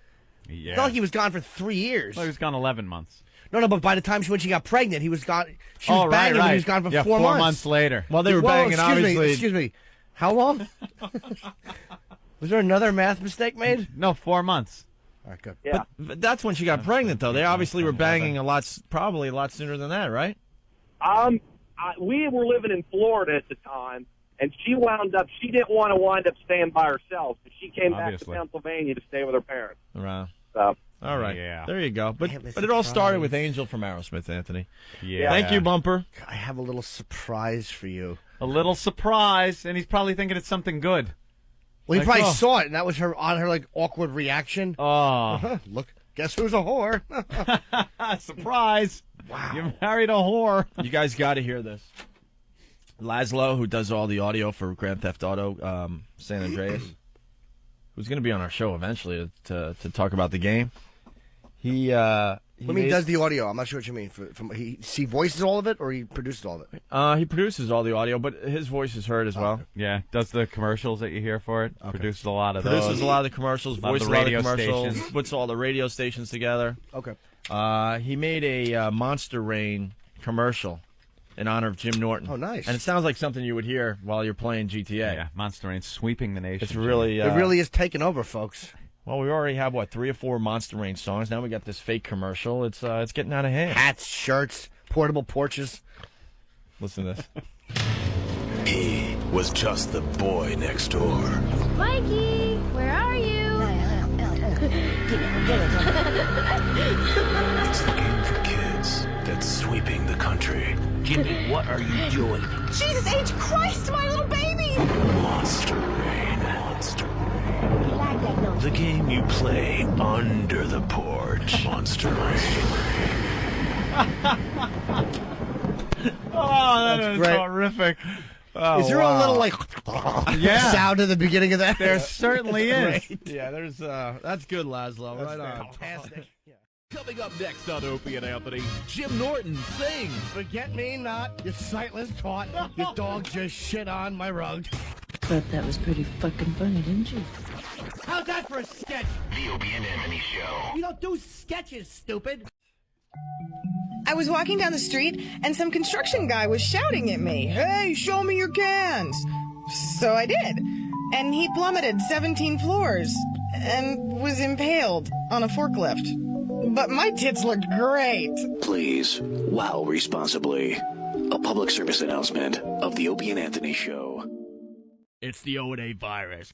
Yeah. It's not like he was gone for 3 years. Well, he was gone 11 months. No, but by the time when she got pregnant, he was gone. She was banging when he was gone for 4 months. 4 months later. Well, they were banging, obviously. Excuse me. How long? Was there another math mistake made? No, 4 months. All right, good. Yeah. But that's when she got pregnant, though. They obviously were banging probably a lot sooner than that, right? We were living in Florida at the time, and she didn't want to wind up staying by herself, so she came back to Pennsylvania to stay with her parents. Wow. So. All right. Yeah. There you go. But it all started with Angel from Aerosmith, Anthony. Yeah. Thank you, Bumper. I have a little surprise for you. A little surprise, and he's probably thinking it's something good. Well, he probably saw it, and that was her awkward reaction. Oh. Look, guess who's a whore? Surprise. Wow. You married a whore. You guys got to hear this. Laszlo, who does all the audio for Grand Theft Auto San Andreas, who's going to be on our show eventually to talk about the game. He does the audio. I'm not sure what you mean. He voices all of it, or he produces all of it? He produces all the audio, but his voice is heard as well. Yeah, does the commercials that you hear for it. Okay. Produces a lot of those. Produces a lot of the commercials, voices a lot of the commercials, stations. Puts all the radio stations together. Okay. He made a Monster Rain commercial in honor of Jim Norton. Oh, nice. And it sounds like something you would hear while you're playing GTA. Yeah, Monster Rain sweeping the nation. It's really... it really is taking over, folks. Well, we already have, 3 or 4 Monster Rain songs. Now we got this fake commercial. It's getting out of hand. Hats, shirts, portable porches. Listen to this. He was just the boy next door. Mikey, where are you? It's the game for kids that's sweeping the country. Jimmy, what are you doing? Jesus H. Christ, my little baby! Monster Rain. Monster Rain. The game you play under the porch. Monster Rain. Oh, that's That's great. horrific. Oh, is there a little sound at the beginning of that? There certainly is. Yeah, there's that's good, Laszlo. That's right on. fantastic. Coming up next on Opie and Anthony, Jim Norton sings. Forget me not, you sightless twat. Your dog just shit on my rug. Thought that was pretty fucking funny, didn't you? How's that for a sketch? The Opie and Anthony Show. You don't do sketches, stupid. I was walking down the street, and some construction guy was shouting at me, "Hey, show me your cans!" So I did. And he plummeted 17 floors and was impaled on a forklift. But my tits looked great. Please, wow responsibly. A public service announcement of the Opie and Anthony Show. It's the O&A virus.